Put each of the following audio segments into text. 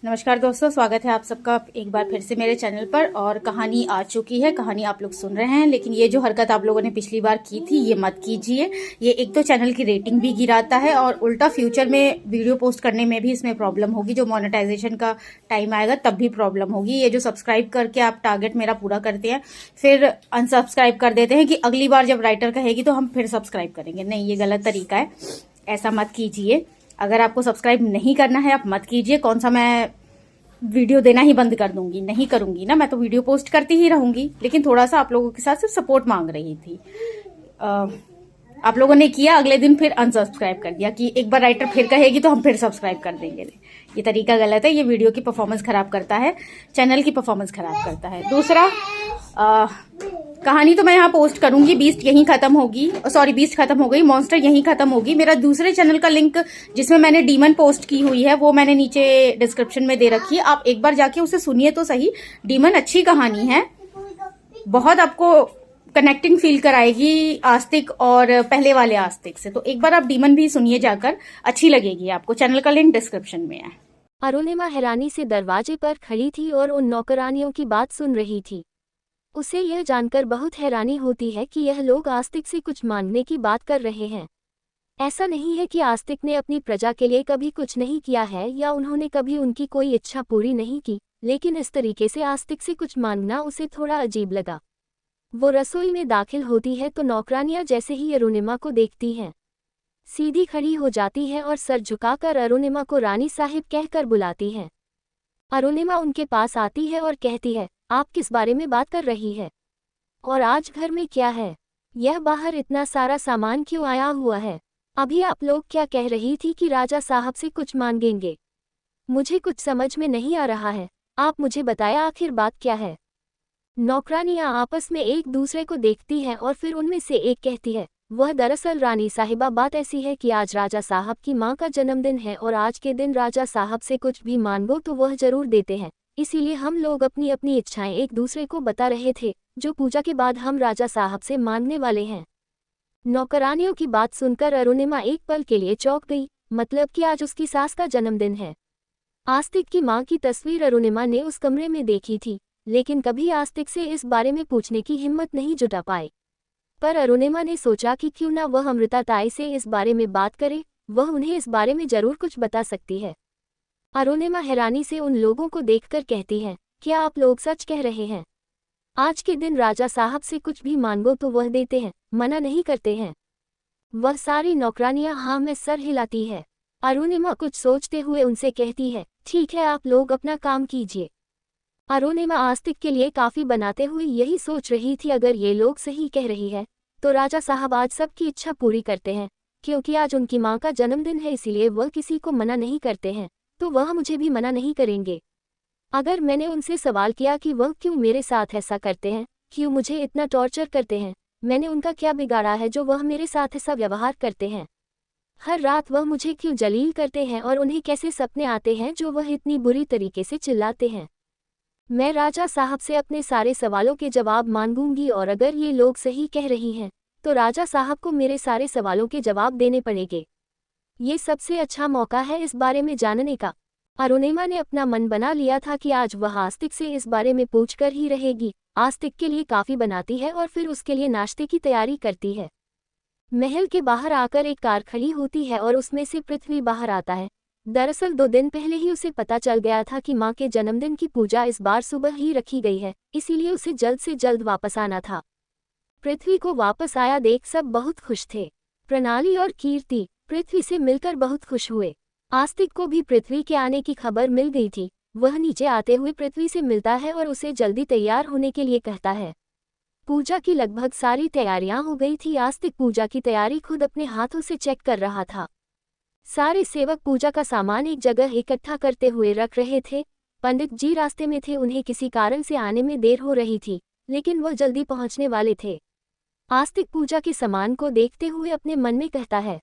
नमस्कार दोस्तों, स्वागत है आप सबका एक बार फिर से मेरे चैनल पर। और कहानी आ चुकी है, कहानी आप लोग सुन रहे हैं। लेकिन ये जो हरकत आप लोगों ने पिछली बार की थी, ये मत कीजिए। ये एक तो चैनल की रेटिंग भी गिराता है और उल्टा फ्यूचर में वीडियो पोस्ट करने में भी इसमें प्रॉब्लम होगी। जो मोनेटाइजेशन का टाइम आएगा तब भी प्रॉब्लम होगी। ये जो सब्सक्राइब करके आप टारगेट मेरा पूरा करते हैं फिर अनसब्सक्राइब कर देते हैं कि अगली बार जब राइटर कहेगी तो हम फिर सब्सक्राइब करेंगे। नहीं, ये गलत तरीका है, ऐसा मत कीजिए। अगर आपको सब्सक्राइब नहीं करना है आप मत कीजिए। कौन सा मैं वीडियो देना ही बंद कर दूंगी? नहीं करूंगी ना, मैं तो वीडियो पोस्ट करती ही रहूंगी। लेकिन थोड़ा सा आप लोगों के साथ सिर्फ सपोर्ट मांग रही थी। आप लोगों ने किया, अगले दिन फिर अनसब्सक्राइब कर दिया कि एक बार राइटर फिर कहेगी तो हम फिर सब्सक्राइब कर देंगे। ये तरीका गलत है। ये वीडियो की परफॉर्मेंस खराब करता है, चैनल की परफॉर्मेंस खराब करता है। दूसरा, कहानी तो मैं यहाँ पोस्ट करूंगी। बीस्ट यहीं खत्म होगी, सॉरी बीस्ट खत्म हो गई, मॉन्स्टर यहीं खत्म होगी। मेरा दूसरे चैनल का लिंक जिसमें मैंने डीमन पोस्ट की हुई है वो मैंने नीचे डिस्क्रिप्शन में दे रखी है। आप एक बार जाके उसे सुनिए तो सही। डीमन अच्छी कहानी है, बहुत आपको कनेक्टिंग फील कराएगी आस्तिक और पहले वाले आस्तिक से। तो एक बार आप डीमन भी सुनिए जाकर, अच्छी लगेगी आपको। चैनल का लिंक डिस्क्रिप्शन में है। अरुणिमा हैरानी से दरवाजे पर खड़ी थी और उन नौकरानियों की बात सुन रही थी। उसे यह जानकर बहुत हैरानी होती है कि यह लोग आस्तिक से कुछ मांगने की बात कर रहे हैं। ऐसा नहीं है कि आस्तिक ने अपनी प्रजा के लिए कभी कुछ नहीं किया है या उन्होंने कभी उनकी कोई इच्छा पूरी नहीं की, लेकिन इस तरीके से आस्तिक से कुछ मांगना उसे थोड़ा अजीब लगा। वो रसोई में दाखिल होती है तो नौकरानियां जैसे ही अरुणिमा को देखती हैं, सीधी खड़ी हो जाती है और सर झुकाकर अरुणिमा को रानी साहिब कहकर बुलाती हैं। अरुणिमा उनके पास आती है और कहती है, आप किस बारे में बात कर रही है? और आज घर में क्या है? यह बाहर इतना सारा सामान क्यों आया हुआ है? अभी आप लोग क्या कह रही थी कि राजा साहब से कुछ मांगेंगे? मुझे कुछ समझ में नहीं आ रहा है। आप मुझे बताएं आखिर बात क्या है? नौकरानियां आपस में एक दूसरे को देखती हैं और फिर उनमें से एक कहती है, वह दरअसल रानी साहिबा बात ऐसी है कि आज राजा साहब की मां का जन्मदिन है और आज के दिन राजा साहब से कुछ भी मांगो तो वह जरूर देते हैं। इसीलिए हम लोग अपनी अपनी इच्छाएं एक दूसरे को बता रहे थे, जो पूजा के बाद हम राजा साहब से मांगने वाले हैं। नौकरानियों की बात सुनकर अरुणिमा एक पल के लिए चौंक गई। मतलब कि आज उसकी सास का जन्मदिन है। आस्तिक की मां की तस्वीर अरुणिमा ने उस कमरे में देखी थी, लेकिन कभी आस्तिक से इस बारे में पूछने की हिम्मत नहीं जुटा पाए। पर अरुणिमा ने सोचा कि क्यों ना वह अमृता ताई से इस बारे में बात करे, वह उन्हें इस बारे में जरूर कुछ बता सकती है। अरुणिमा हैरानी से उन लोगों को देखकर कहती है, क्या आप लोग सच कह रहे हैं? आज के दिन राजा साहब से कुछ भी मांगो तो वह देते हैं, मना नहीं करते हैं? वह सारी नौकरानियां हाँ में सर हिलाती है। अरुणिमा कुछ सोचते हुए उनसे कहती है, ठीक है आप लोग अपना काम कीजिए। अरुणिमा आस्तिक के लिए काफी बनाते हुए यही सोच रही थी, अगर ये लोग सही कह रही है तो राजा साहब आज सबकी इच्छा पूरी करते हैं। क्योंकि आज उनकी मां का जन्मदिन है इसीलिए वह किसी को मना नहीं करते हैं, तो वह मुझे भी मना नहीं करेंगे। अगर मैंने उनसे सवाल किया कि वह क्यों मेरे साथ ऐसा करते हैं, क्यों मुझे इतना टॉर्चर करते हैं, मैंने उनका क्या बिगाड़ा है जो वह मेरे साथ ऐसा व्यवहार करते हैं? हर रात वह मुझे क्यों जलील करते हैं और उन्हें कैसे सपने आते हैं जो वह इतनी बुरी तरीके से चिल्लाते हैं? मैं राजा साहब से अपने सारे सवालों के जवाब मांगूंगी और अगर ये लोग सही कह रही हैं तो राजा साहब को मेरे सारे सवालों के जवाब देने पड़ेंगे। ये सबसे अच्छा मौका है इस बारे में जानने का। अरुणिमा ने अपना मन बना लिया था कि आज वह आस्तिक से इस बारे में पूछकर ही रहेगी। आस्तिक के लिए काफी बनाती है और फिर उसके लिए नाश्ते की तैयारी करती है। महल के बाहर आकर एक कार खड़ी होती है और उसमें से पृथ्वी बाहर आता है। दरअसल 2 दिन पहले ही उसे पता चल गया था कि मां के जन्मदिन की पूजा इस बार सुबह ही रखी गई है, इसीलिए उसे जल्द से जल्द वापस आना था। पृथ्वी को वापस आया देख सब बहुत खुश थे। प्रणाली और कीर्ति पृथ्वी से मिलकर बहुत खुश हुए। आस्तिक को भी पृथ्वी के आने की खबर मिल गई थी। वह नीचे आते हुए पृथ्वी से मिलता है और उसे जल्दी तैयार होने के लिए कहता है। पूजा की लगभग सारी तैयारियां हो गई थी। आस्तिक पूजा की तैयारी खुद अपने हाथों से चेक कर रहा था। सारे सेवक पूजा का सामान एक जगह इकट्ठा करते हुए रख रहे थे। पंडित जी रास्ते में थे, उन्हें किसी कारण से आने में देर हो रही थी, लेकिन वह जल्दी पहुंचने वाले थे। आस्तिक पूजा के सामान को देखते हुए अपने मन में कहता है,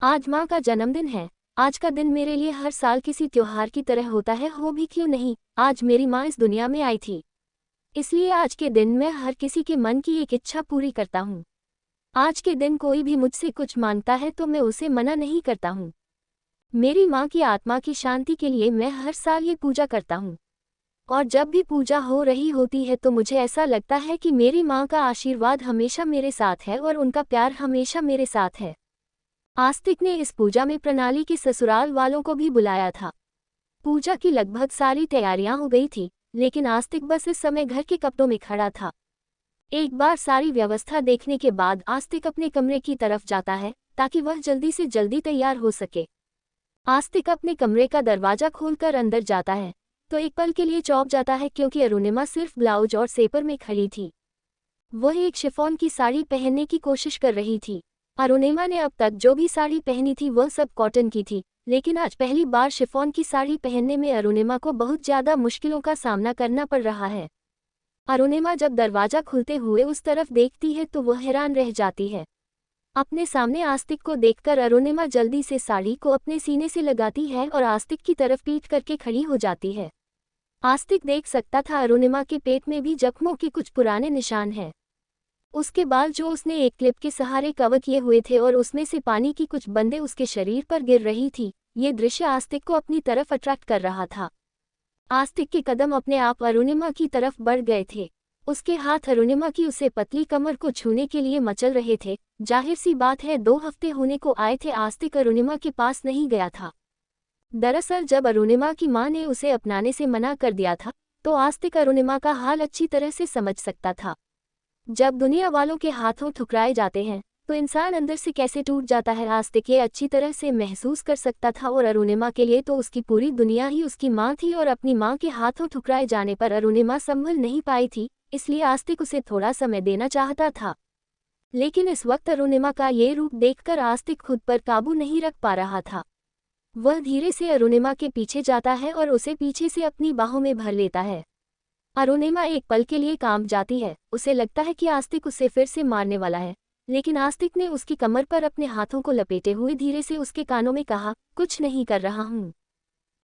आज मां का जन्मदिन है। आज का दिन मेरे लिए हर साल किसी त्योहार की तरह होता है, हो भी क्यों नहीं, आज मेरी मां इस दुनिया में आई थी, इसलिए आज के दिन मैं हर किसी के मन की एक इच्छा पूरी करता हूँ। आज के दिन कोई भी मुझसे कुछ मांगता है तो मैं उसे मना नहीं करता हूँ। मेरी माँ की आत्मा की शांति के लिए मैं हर साल ये पूजा करता हूँ। और जब भी पूजा हो रही होती है तो मुझे ऐसा लगता है कि मेरी माँ का आशीर्वाद हमेशा मेरे साथ है और उनका प्यार हमेशा मेरे साथ है। आस्तिक ने इस पूजा में प्रणाली के ससुराल वालों को भी बुलाया था। पूजा की लगभग सारी तैयारियां हो गई थी, लेकिन आस्तिक बस इस समय घर के कपड़ों में खड़ा था। एक बार सारी व्यवस्था देखने के बाद आस्तिक अपने कमरे की तरफ जाता है ताकि वह जल्दी से जल्दी तैयार हो सके। आस्तिक अपने कमरे का दरवाजा खोलकर अंदर जाता है तो एक पल के लिए चौंक जाता है क्योंकि अरुणिमा सिर्फ ब्लाउज और सेपर में खड़ी थी। वह एक शिफॉन की साड़ी पहनने की कोशिश कर रही थी। अरुणिमा ने अब तक जो भी साड़ी पहनी थी वह सब कॉटन की थी, लेकिन आज पहली बार शिफॉन की साड़ी पहनने में अरुणिमा को बहुत ज्यादा मुश्किलों का सामना करना पड़ रहा है। अरुणिमा जब दरवाजा खुलते हुए उस तरफ देखती है तो वह हैरान रह जाती है। अपने सामने आस्तिक को देखकर अरुणिमा जल्दी से साड़ी को अपने सीने से लगाती है और आस्तिक की तरफ पीठ करके खड़ी हो जाती है। आस्तिक देख सकता था अरुणिमा के पेट में भी जख्मों के कुछ पुराने निशान हैं। उसके बाल जो उसने एक क्लिप के सहारे कवर किए हुए थे और उसमें से पानी की कुछ बूंदें उसके शरीर पर गिर रही थी, ये दृश्य आस्तिक को अपनी तरफ अट्रैक्ट कर रहा था। आस्तिक के कदम अपने आप अरुणिमा की तरफ बढ़ गए थे। उसके हाथ अरुणिमा की उसे पतली कमर को छूने के लिए मचल रहे थे। जाहिर सी बात है 2 हफ्ते होने को आए थे आस्तिक अरुणिमा के पास नहीं गया था। दरअसल जब अरुणिमा की मां ने उसे अपनाने से मना कर दिया था तो आस्तिक अरुणिमा का हाल अच्छी तरह से समझ सकता था। जब दुनिया वालों के हाथों ठुकराए जाते हैं तो इंसान अंदर से कैसे टूट जाता है, आस्तिक ये अच्छी तरह से महसूस कर सकता था। और अरुणिमा के लिए तो उसकी पूरी दुनिया ही उसकी माँ थी और अपनी माँ के हाथों ठुकराए जाने पर अरुणिमा संभल नहीं पाई थी, इसलिए आस्तिक उसे थोड़ा समय देना चाहता था। लेकिन इस वक्त अरुणिमा का ये रूप देखकर आस्तिक खुद पर काबू नहीं रख पा रहा था। वह धीरे से अरुणिमा के पीछे जाता है और उसे पीछे से अपनी बाहों में भर लेता है। अरुणिमा एक पल के लिए कांप जाती है। उसे लगता है कि आस्तिक उसे फिर से मारने वाला है, लेकिन आस्तिक ने उसकी कमर पर अपने हाथों को लपेटे हुए धीरे से उसके कानों में कहा, कुछ नहीं कर रहा हूँ।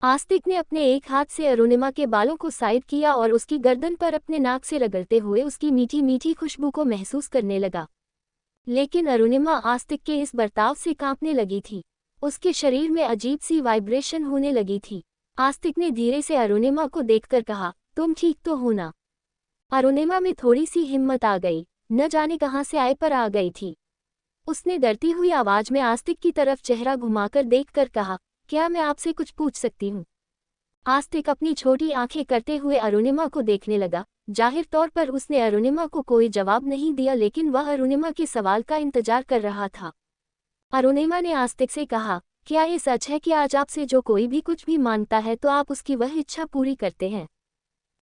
आस्तिक ने अपने एक हाथ से अरुणिमा के बालों को साइड किया और उसकी गर्दन पर अपने नाक से रगड़ते हुए उसकी मीठी मीठी खुशबू को महसूस करने लगा। लेकिन अरुणिमा आस्तिक के इस बर्ताव से कांपने लगी थी। उसके शरीर में अजीब सी वाइब्रेशन होने लगी थी। आस्तिक ने धीरे से अरुणिमा को देखकर कहा, तुम ठीक तो हो ना? अरुणिमा में थोड़ी सी हिम्मत आ गई, न जाने कहां से आए पर आ गई थी। उसने डरती हुई आवाज में आस्तिक की तरफ चेहरा घुमाकर देखकर कहा, क्या मैं आपसे कुछ पूछ सकती हूँ? आस्तिक अपनी छोटी आंखें करते हुए अरुणिमा को देखने लगा। जाहिर तौर पर उसने अरुणिमा को कोई जवाब नहीं दिया, लेकिन वह अरुणिमा के सवाल का इंतजार कर रहा था। अरुणिमा ने आस्तिक से कहा, क्या ये सच है कि आज आपसे जो कोई भी कुछ भी मांगता है तो आप उसकी वह इच्छा पूरी करते हैं?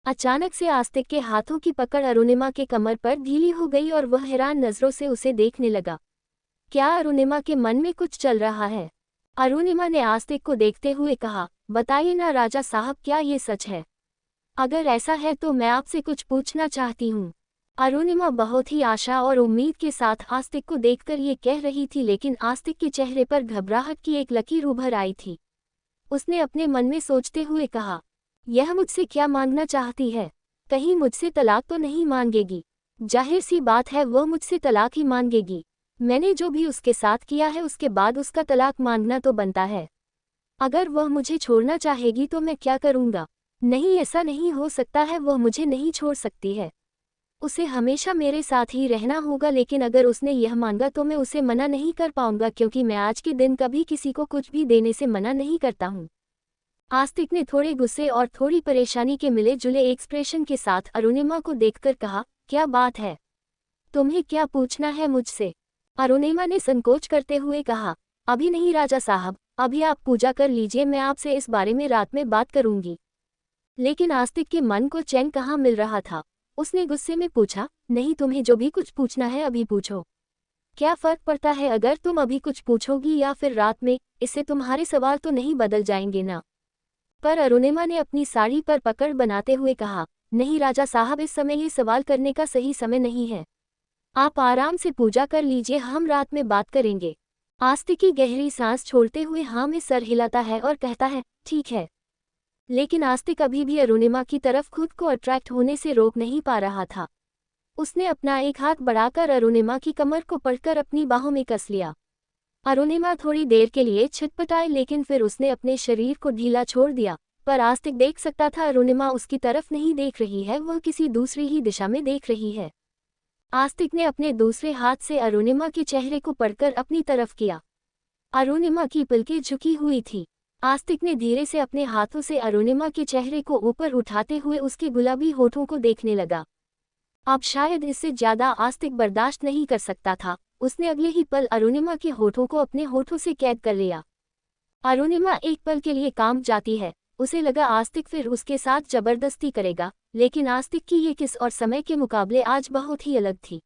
अचानक से आस्तिक के हाथों की पकड़ अरुणिमा के कमर पर ढीली हो गई और वह हैरान नजरों से उसे देखने लगा। क्या अरुणिमा के मन में कुछ चल रहा है? अरुणिमा ने आस्तिक को देखते हुए कहा, बताइए ना राजा साहब, क्या ये सच है? अगर ऐसा है तो मैं आपसे कुछ पूछना चाहती हूँ। अरुणिमा बहुत ही आशा और उम्मीद के साथ आस्तिक को देखकर ये कह रही थी, लेकिन आस्तिक के चेहरे पर घबराहट की एक लकीर उभर आई थी। उसने अपने मन में सोचते हुए कहा, यह मुझसे क्या मांगना चाहती है? कहीं मुझसे तलाक तो नहीं मांगेगी? जाहिर सी बात है वह मुझसे तलाक ही मांगेगी। मैंने जो भी उसके साथ किया है उसके बाद उसका तलाक मांगना तो बनता है। अगर वह मुझे छोड़ना चाहेगी तो मैं क्या करूँगा? नहीं, ऐसा नहीं हो सकता है, वह मुझे नहीं छोड़ सकती है। उसे हमेशा मेरे साथ ही रहना होगा, लेकिन अगर उसने यह मांगा तो मैं उसे मना नहीं कर पाऊंगा, क्योंकि मैं आज के दिन कभी किसी को कुछ भी देने से मना नहीं करता हूँ। आस्तिक ने थोड़े गुस्से और थोड़ी परेशानी के मिले जुले एक्सप्रेशन के साथ अरुणिमा को देखकर कहा, क्या बात है? तुम्हें क्या पूछना है मुझसे? अरुणिमा ने संकोच करते हुए कहा, अभी नहीं राजा साहब, अभी आप पूजा कर लीजिए, मैं आपसे इस बारे में रात में बात करूंगी। लेकिन आस्तिक के मन को चैन कहाँ मिल रहा था। उसने गुस्से में पूछा, नहीं, तुम्हें जो भी कुछ पूछना है अभी पूछो। क्या फर्क पड़ता है अगर तुम अभी कुछ पूछोगी या फिर रात में? इससे तुम्हारे सवाल तो नहीं बदल जाएंगे ना? पर अरुणिमा ने अपनी साड़ी पर पकड़ बनाते हुए कहा, नहीं राजा साहब, इस समय ये सवाल करने का सही समय नहीं है। आप आराम से पूजा कर लीजिए, हम रात में बात करेंगे। आस्तिक की गहरी सांस छोड़ते हुए हाँ में सर हिलाता है और कहता है, ठीक है। लेकिन आस्तिक अभी भी अरुणिमा की तरफ खुद को अट्रैक्ट होने से रोक नहीं पा रहा था। उसने अपना एक हाथ बढ़ाकर अरुणिमा की कमर को पकड़कर अपनी बाहों में कस लिया। अरुणिमा थोड़ी देर के लिए छटपटाई, लेकिन फिर उसने अपने शरीर को ढीला छोड़ दिया। पर आस्तिक देख सकता था अरुणिमा उसकी तरफ नहीं देख रही है, वह किसी दूसरी ही दिशा में देख रही है। आस्तिक ने अपने दूसरे हाथ से अरुणिमा के चेहरे को पकड़कर अपनी तरफ किया। अरुणिमा की पलकें झुकी हुई थी। आस्तिक ने धीरे से अपने हाथों से अरुणिमा के चेहरे को ऊपर उठाते हुए उसके गुलाबी होठों को देखने लगा। अब शायद इससे ज्यादा आस्तिक बर्दाश्त नहीं कर सकता था। उसने अगले ही पल अरुणिमा के होठों को अपने होठों से कैद कर लिया। अरुणिमा एक पल के लिए कांप जाती है। उसे लगा आस्तिक फिर उसके साथ जबरदस्ती करेगा, लेकिन आस्तिक की ये किस और समय के मुकाबले आज बहुत ही अलग थी।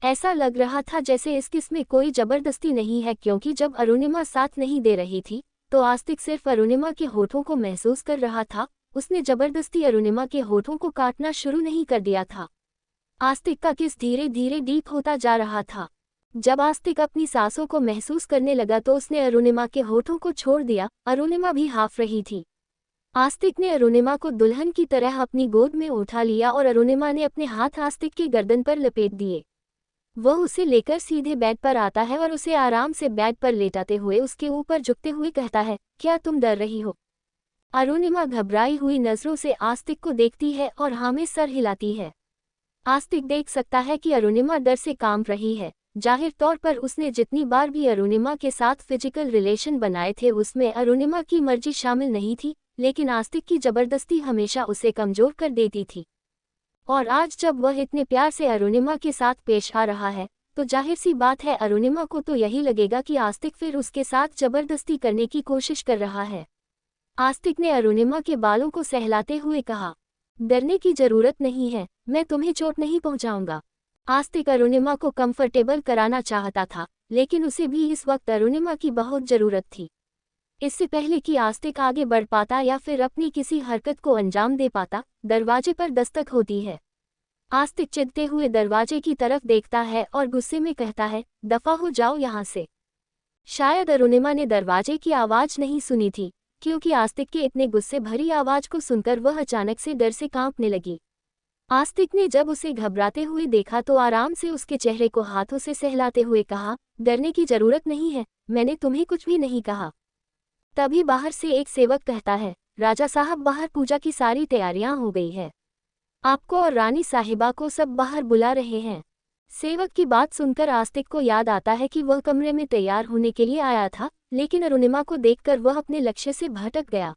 ऐसा लग रहा था जैसे इस किस में कोई जबरदस्ती नहीं है, क्योंकि जब अरुणिमा साथ नहीं दे रही थी तो आस्तिक सिर्फ अरुणिमा के होठों को महसूस कर रहा था। उसने जबरदस्ती अरुणिमा के होठों को काटना शुरू नहीं कर दिया था। आस्तिक का किस धीरे धीरे डीप होता जा रहा था। जब आस्तिक अपनी सांसों को महसूस करने लगा तो उसने अरुणिमा के होठों को छोड़ दिया। अरुणिमा भी हाँफ रही थी। आस्तिक ने अरुणिमा को दुल्हन की तरह अपनी गोद में उठा लिया और अरुणिमा ने अपने हाथ आस्तिक के गर्दन पर लपेट दिए। वह उसे लेकर सीधे बेड पर आता है और उसे आराम से बेड पर लेटाते हुए उसके ऊपर झुकते हुए कहता है, क्या तुम डर रही हो? अरुणिमा घबराई हुई नजरों से आस्तिक को देखती है और हाँ में सर हिलाती है। आस्तिक देख सकता है कि अरुणिमा डर से कांप रही है। जाहिर तौर पर उसने जितनी बार भी अरुणिमा के साथ फिजिकल रिलेशन बनाए थे उसमें अरुणिमा की मर्जी शामिल नहीं थी, लेकिन आस्तिक की जबरदस्ती हमेशा उसे कमजोर कर देती थी। और आज जब वह इतने प्यार से अरुणिमा के साथ पेश आ रहा है तो जाहिर सी बात है अरुणिमा को तो यही लगेगा कि आस्तिक फिर उसके साथ जबरदस्ती करने की कोशिश कर रहा है। आस्तिक ने अरुणिमा के बालों को सहलाते हुए कहा, डरने की जरूरत नहीं है, मैं तुम्हें चोट नहीं पहुंचाऊंगा। आस्तिक अरुणिमा को कंफर्टेबल कराना चाहता था, लेकिन उसे भी इस वक्त अरुणिमा की बहुत जरूरत थी। इससे पहले कि आस्तिक आगे बढ़ पाता या फिर अपनी किसी हरकत को अंजाम दे पाता, दरवाजे पर दस्तक होती है। आस्तिक चिढ़ते हुए दरवाजे की तरफ देखता है और गुस्से में कहता है, दफा हो जाओ यहाँ से। शायद अरुणिमा ने दरवाजे की आवाज नहीं सुनी थी, क्योंकि आस्तिक के इतने गुस्से भरी आवाज को सुनकर वह अचानक से डर से कांपने लगी। आस्तिक ने जब उसे घबराते हुए देखा तो आराम से उसके चेहरे को हाथों से सहलाते हुए कहा, डरने की जरूरत नहीं है, मैंने तुम्हें कुछ भी नहीं कहा। तभी बाहर से एक सेवक कहता है, राजा साहब बाहर पूजा की सारी तैयारियां हो गई है, आपको और रानी साहिबा को सब बाहर बुला रहे हैं। सेवक की बात सुनकर आस्तिक को याद आता है कि वह कमरे में तैयार होने के लिए आया था, लेकिन अरुणिमा को देखकर वह अपने लक्ष्य से भटक गया।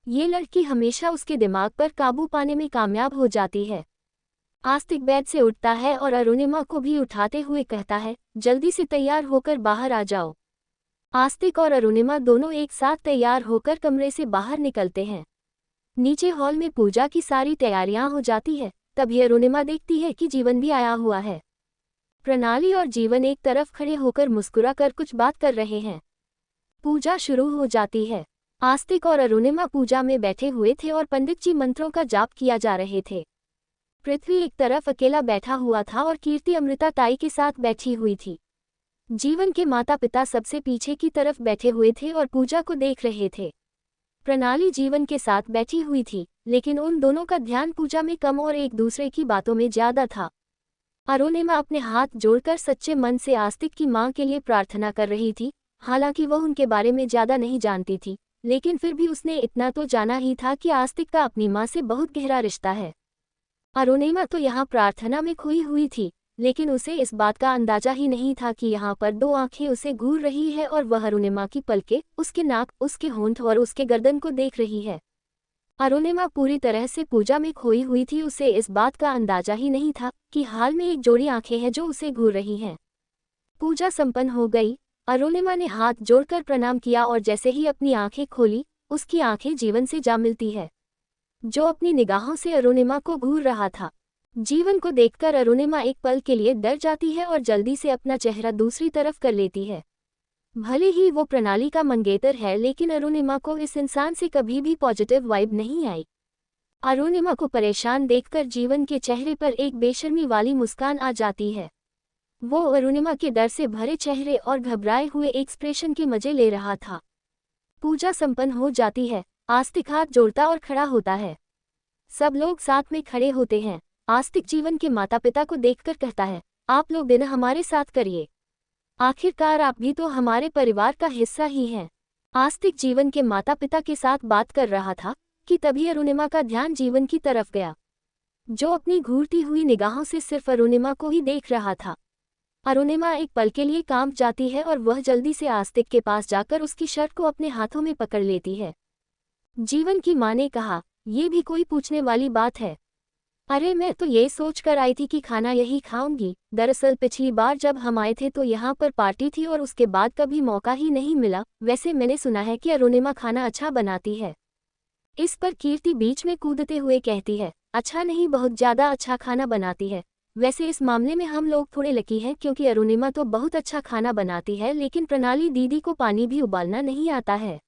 ये लड़की हमेशा उसके दिमाग पर काबू पाने में कामयाब हो जाती है। आस्तिक बेड से उठता है और अरुणिमा को भी उठाते हुए कहता है, जल्दी से तैयार होकर बाहर आ जाओ। आस्तिक और अरुणिमा दोनों एक साथ तैयार होकर कमरे से बाहर निकलते हैं। नीचे हॉल में पूजा की सारी तैयारियां हो जाती है। तभी अरुणिमा देखती है कि जीवन भी आया हुआ है। प्रणाली और जीवन एक तरफ खड़े होकर मुस्कुरा कर कुछ बात कर रहे हैं। पूजा शुरू हो जाती है। आस्तिक और अरुणिमा पूजा में बैठे हुए थे और पंडित जी मंत्रों का जाप किया जा रहे थे। पृथ्वी एक तरफ अकेला बैठा हुआ था और कीर्ति अमृता ताई के साथ बैठी हुई थी। जीवन के माता पिता सबसे पीछे की तरफ बैठे हुए थे और पूजा को देख रहे थे। प्रणाली जीवन के साथ बैठी हुई थी, लेकिन उन दोनों का ध्यान पूजा में कम और एक दूसरे की बातों में ज्यादा था। अरुणिमा अपने हाथ जोड़कर सच्चे मन से आस्तिक की मां के लिए प्रार्थना कर रही थी। हालांकि वह उनके बारे में ज्यादा नहीं जानती थी, लेकिन फिर भी उसने इतना तो जाना ही था कि आस्तिक का अपनी मां से बहुत गहरा रिश्ता है। अरुणिमा तो यहाँ प्रार्थना में खोई हुई थी, लेकिन उसे इस बात का अंदाजा ही नहीं था कि यहाँ पर दो आंखें उसे घूर रही है और वह अरुणिमा की पलकें, उसके नाक, उसके होंठ और उसके गर्दन को देख रही है। अरुणिमा पूरी तरह से पूजा में खोई हुई थी। उसे इस बात का अंदाजा ही नहीं था कि हाल में एक जोड़ी आंखें हैं जो उसे घूर रही हैं। पूजा संपन्न हो गई। अरुणिमा ने हाथ जोड़कर प्रणाम किया और जैसे ही अपनी आंखें खोली, उसकी आंखें जीवन से जा मिलती है, जो अपनी निगाहों से अरुणिमा को घूर रहा था। जीवन को देखकर अरुणिमा एक पल के लिए डर जाती है और जल्दी से अपना चेहरा दूसरी तरफ कर लेती है। भले ही वो प्रणाली का मंगेतर है, लेकिन अरुणिमा को इस इंसान से कभी भी पॉजिटिव वाइब नहीं आई। अरुणिमा को परेशान देखकर जीवन के चेहरे पर एक बेशर्मी वाली मुस्कान आ जाती है। वो अरुणिमा के डर से भरे चेहरे और घबराए हुए एक्सप्रेशन के मजे ले रहा था। पूजा संपन्न हो जाती है। आस्तिक हाथ जोड़ता और खड़ा होता है। सब लोग साथ में खड़े होते हैं। आस्तिक जीवन के माता पिता को देखकर कहता है, आप लोग दिन हमारे साथ करिए। आखिरकार आप भी तो हमारे परिवार का हिस्सा ही हैं। आस्तिक जीवन के माता पिता के साथ बात कर रहा था कि तभी अरुणिमा का ध्यान जीवन की तरफ गया, जो अपनी घूरती हुई निगाहों से सिर्फ अरुणिमा को ही देख रहा था। अरुणिमा एक पल के लिए कांप जाती है और वह जल्दी से आस्तिक के पास जाकर उसकी शर्ट को अपने हाथों में पकड़ लेती है। जीवन की माँ ने कहा, ये भी कोई पूछने वाली बात है? अरे मैं तो ये सोच कर आई थी कि खाना यही खाऊंगी। दरअसल पिछली बार जब हम आए थे तो यहाँ पर पार्टी थी और उसके बाद कभी मौका ही नहीं मिला। वैसे मैंने सुना है कि अरुणिमा खाना अच्छा बनाती है। इस पर कीर्ति बीच में कूदते हुए कहती है, अच्छा नहीं, बहुत ज़्यादा अच्छा खाना बनाती है। वैसे इस मामले में हम लोग थोड़े लकी हैं क्योंकि अरुणिमा तो बहुत अच्छा खाना बनाती है, लेकिन प्रणाली दीदी को पानी भी उबालना नहीं आता है।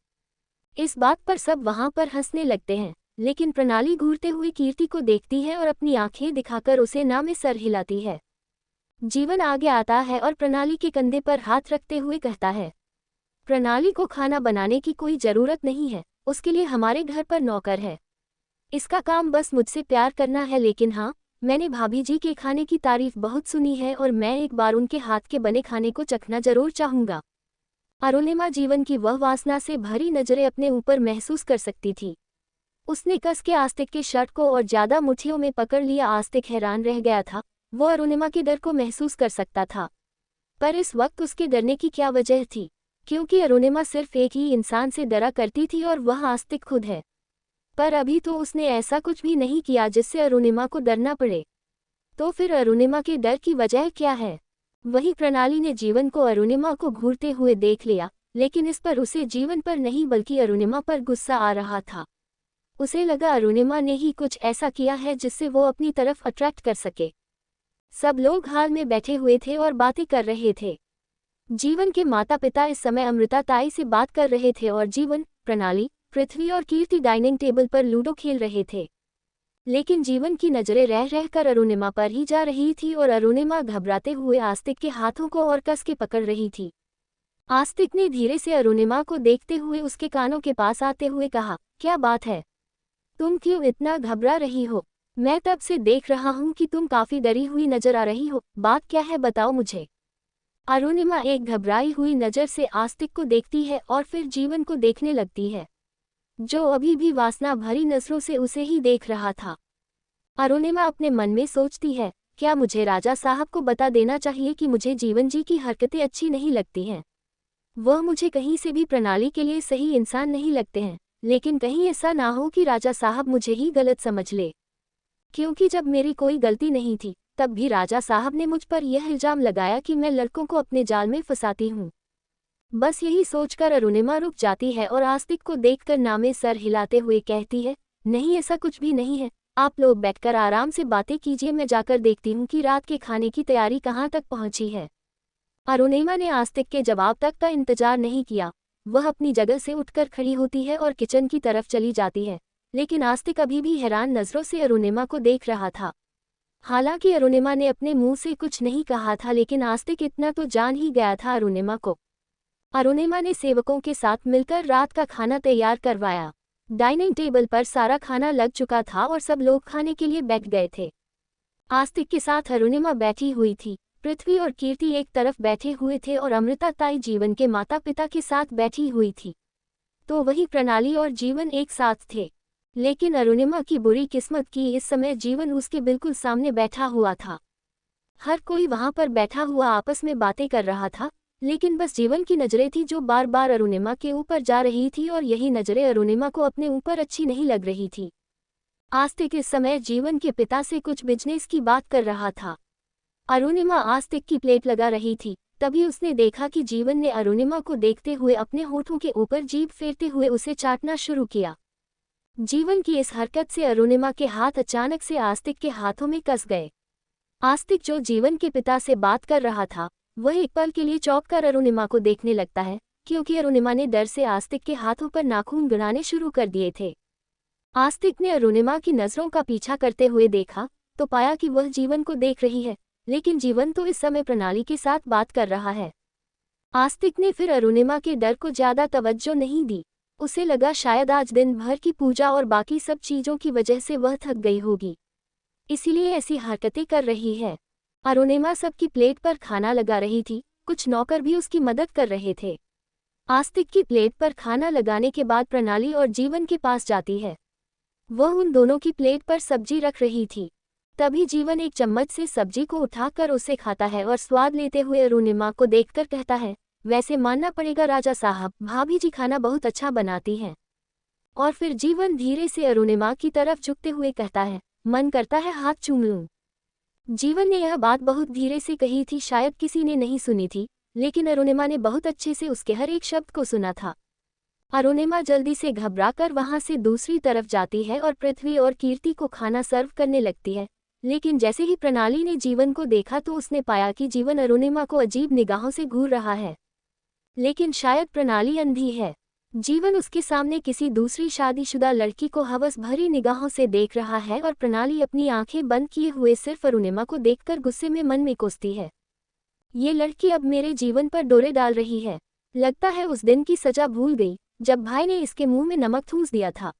इस बात पर सब वहाँ पर हंसने लगते हैं, लेकिन प्रणाली घूरते हुए कीर्ति को देखती है और अपनी आंखें दिखाकर उसे ना में सर हिलाती है। जीवन आगे आता है और प्रणाली के कंधे पर हाथ रखते हुए कहता है, प्रणाली को खाना बनाने की कोई ज़रूरत नहीं है, उसके लिए हमारे घर पर नौकर है। इसका काम बस मुझसे प्यार करना है। लेकिन हाँ, मैंने भाभी जी के खाने की तारीफ बहुत सुनी है और मैं एक बार उनके हाथ के बने खाने को चखना जरूर चाहूँगा। अरुणिमा जीवन की वह वासना से भरी नजरें अपने ऊपर महसूस कर सकती थी। उसने कस के आस्तिक के शर्ट को और ज्यादा मुट्ठियों में पकड़ लिया। आस्तिक हैरान रह गया था, वो अरुणिमा के डर को महसूस कर सकता था, पर इस वक्त उसके डरने की क्या वजह थी, क्योंकि अरुणिमा सिर्फ एक ही इंसान से डरा करती थी और वह आस्तिक खुद है। पर अभी तो उसने ऐसा कुछ भी नहीं किया जिससे अरुणिमा को डरना पड़े। तो फिर अरुणिमा के डर की वजह क्या है? वही प्रणाली ने जीवन को अरुणिमा को घूरते हुए देख लिया, लेकिन इस पर उसे जीवन पर नहीं बल्कि अरुणिमा पर गुस्सा आ रहा था। उसे लगा अरुणिमा ने ही कुछ ऐसा किया है जिससे वो अपनी तरफ अट्रैक्ट कर सके। सब लोग हाल में बैठे हुए थे और बातें कर रहे थे। जीवन के माता पिता इस समय अमृता ताई से बात कर रहे थे और जीवन, प्रणाली, पृथ्वी और कीर्ति डाइनिंग टेबल पर लूडो खेल रहे थे। लेकिन जीवन की नजरें रह रहकर अरुणिमा पर ही जा रही थी और अरुणिमा घबराते हुए आस्तिक के हाथों को और कस के पकड़ रही थी। आस्तिक ने धीरे से अरुणिमा को देखते हुए उसके कानों के पास आते हुए कहा, क्या बात है, तुम क्यों इतना घबरा रही हो? मैं तब से देख रहा हूँ कि तुम काफी डरी हुई नजर आ रही हो, बात क्या है बताओ मुझे। अरुणिमा एक घबराई हुई नजर से आस्तिक को देखती है और फिर जीवन को देखने लगती है, जो अभी भी वासना भरी नजरों से उसे ही देख रहा था। अरुणिमा अपने मन में सोचती है, क्या मुझे राजा साहब को बता देना चाहिए कि मुझे जीवन जी की हरकतें अच्छी नहीं लगती हैं। वह मुझे कहीं से भी प्रणाली के लिए सही इंसान नहीं लगते हैं, लेकिन कहीं ऐसा ना हो कि राजा साहब मुझे ही गलत समझ ले, क्योंकि जब मेरी कोई गलती नहीं थी तब भी राजा साहब ने मुझ पर यह इल्जाम लगाया कि मैं लड़कों को अपने जाल में फंसाती हूँ। बस यही सोचकर अरुणिमा रुक जाती है और आस्तिक को देखकर नामे सर हिलाते हुए कहती है, नहीं ऐसा कुछ भी नहीं है, आप लोग बैठकर आराम से बातें कीजिए, मैं जाकर देखती हूँ कि रात के खाने की तैयारी कहाँ तक पहुँची है। अरुणिमा ने आस्तिक के जवाब तक का इंतजार नहीं किया, वह अपनी जगह से उठकर खड़ी होती है और किचन की तरफ चली जाती है। लेकिन आस्तिक अभी भी हैरान नजरों से अरुणिमा को देख रहा था। हालांकि अरुणिमा ने अपने मुंह से कुछ नहीं कहा था, लेकिन आस्तिक इतना तो जान ही गया था अरुणिमा को। अरुणिमा ने सेवकों के साथ मिलकर रात का खाना तैयार करवाया। डाइनिंग टेबल पर सारा खाना लग चुका था और सब लोग खाने के लिए बैठ गए थे। आस्तिक के साथ अरुणिमा बैठी हुई थी, पृथ्वी और कीर्ति एक तरफ बैठे हुए थे और अमृता ताई जीवन के माता पिता के साथ बैठी हुई थी। तो वही प्रणाली और जीवन एक साथ थे। लेकिन अरुणिमा की बुरी किस्मत की इस समय जीवन उसके बिल्कुल सामने बैठा हुआ था। हर कोई वहां पर बैठा हुआ आपस में बातें कर रहा था, लेकिन बस जीवन की नजरें थी जो बार बार अरुणिमा के ऊपर जा रही थी और यही नजरें अरुणिमा को अपने ऊपर अच्छी नहीं लग रही थी। आस्तिक इस समय जीवन के पिता से कुछ बिजनेस की बात कर रहा था। अरुणिमा आस्तिक की प्लेट लगा रही थी, तभी उसने देखा कि जीवन ने अरुणिमा को देखते हुए अपने होठों के ऊपर जीभ फेरते हुए उसे चाटना शुरू किया। जीवन की इस हरकत से अरुणिमा के हाथ अचानक से आस्तिक के हाथों में कस गए। आस्तिक जो जीवन के पिता से बात कर रहा था, वह एक पल के लिए चौंक कर अरुणिमा को देखने लगता है, क्योंकि अरुणिमा ने डर से आस्तिक के हाथों पर नाखून गिराने शुरू कर दिए थे। आस्तिक ने अरुणिमा की नजरों का पीछा करते हुए देखा तो पाया कि वह जीवन को देख रही है, लेकिन जीवन तो इस समय प्रणाली के साथ बात कर रहा है। आस्तिक ने फिर अरुणिमा के डर को ज्यादा तवज्जो नहीं दी। उसे लगा शायद आज दिन भर की पूजा और बाकी सब चीजों की वजह से वह थक गई होगी, इसीलिए ऐसी हरकतें कर रही है। अरुणिमा सबकी प्लेट पर खाना लगा रही थी, कुछ नौकर भी उसकी मदद कर रहे थे। आस्तिक की प्लेट पर खाना लगाने के बाद प्रणाली और जीवन के पास जाती है। वह उन दोनों की प्लेट पर सब्जी रख रही थी। तभी जीवन एक चम्मच से सब्जी को उठाकर उसे खाता है और स्वाद लेते हुए अरुणिमा को देखकर कहता है, वैसे मानना पड़ेगा राजा साहब, भाभी जी खाना बहुत अच्छा बनाती हैं। और फिर जीवन धीरे से अरुणिमा की तरफ झुकते हुए कहता है, मन करता है हाथ चूम लूं। जीवन ने यह बात बहुत धीरे से कही थी, शायद किसी ने नहीं सुनी थी, लेकिन अरुणिमा ने बहुत अच्छे से उसके हर एक शब्द को सुना था। अरुणिमा जल्दी से घबराकर वहां से दूसरी तरफ जाती है और पृथ्वी और कीर्ति को खाना सर्व करने लगती है। लेकिन जैसे ही प्रणाली ने जीवन को देखा तो उसने पाया कि जीवन अरुणिमा को अजीब निगाहों से घूर रहा है। लेकिन शायद प्रणाली अंधी है। जीवन उसके सामने किसी दूसरी शादीशुदा लड़की को हवस भरी निगाहों से देख रहा है और प्रणाली अपनी आंखें बंद किए हुए सिर्फ अरुणिमा को देखकर गुस्से में मन में कोसती है। ये लड़की अब मेरे जीवन पर डोरे डाल रही है। लगता है उस दिन की सजा भूल गई जब भाई ने इसके मुंह में नमक ठूंस दिया था।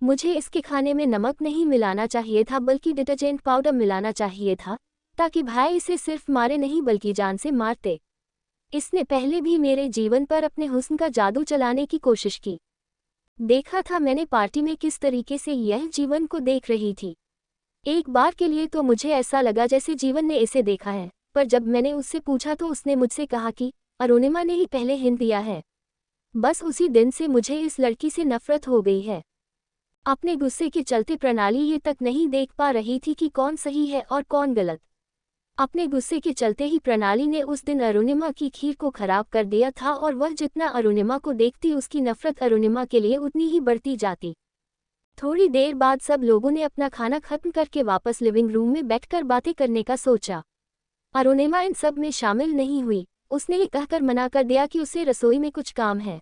मुझे इसके खाने में नमक नहीं मिलाना चाहिए था बल्कि डिटर्जेंट पाउडर मिलाना चाहिए था, ताकि भाई इसे सिर्फ मारे नहीं बल्कि जान से मारते। इसने पहले भी मेरे जीवन पर अपने हुस्न का जादू चलाने की कोशिश की। देखा था मैंने पार्टी में किस तरीके से यह जीवन को देख रही थी। एक बार के लिए तो मुझे ऐसा लगा जैसे जीवन ने इसे देखा है, पर जब मैंने उससे पूछा तो उसने मुझसे कहा कि अरुणिमा ने ही पहले हिंट दिया है। बस उसी दिन से मुझे इस लड़की से नफरत हो गई है। अपने गुस्से के चलते प्रणाली ये तक नहीं देख पा रही थी कि कौन सही है और कौन गलत। अपने गुस्से के चलते ही प्रणाली ने उस दिन अरुणिमा की खीर को खराब कर दिया था और वह जितना अरुणिमा को देखती उसकी नफरत अरुणिमा के लिए उतनी ही बढ़ती जाती। थोड़ी देर बाद सब लोगों ने अपना खाना खत्म करके वापस लिविंग रूम में बैठकर बातें करने का सोचा। अरुणिमा इन सब में शामिल नहीं हुई। उसने ये कहकर मना कर दिया कि उसे रसोई में कुछ काम है,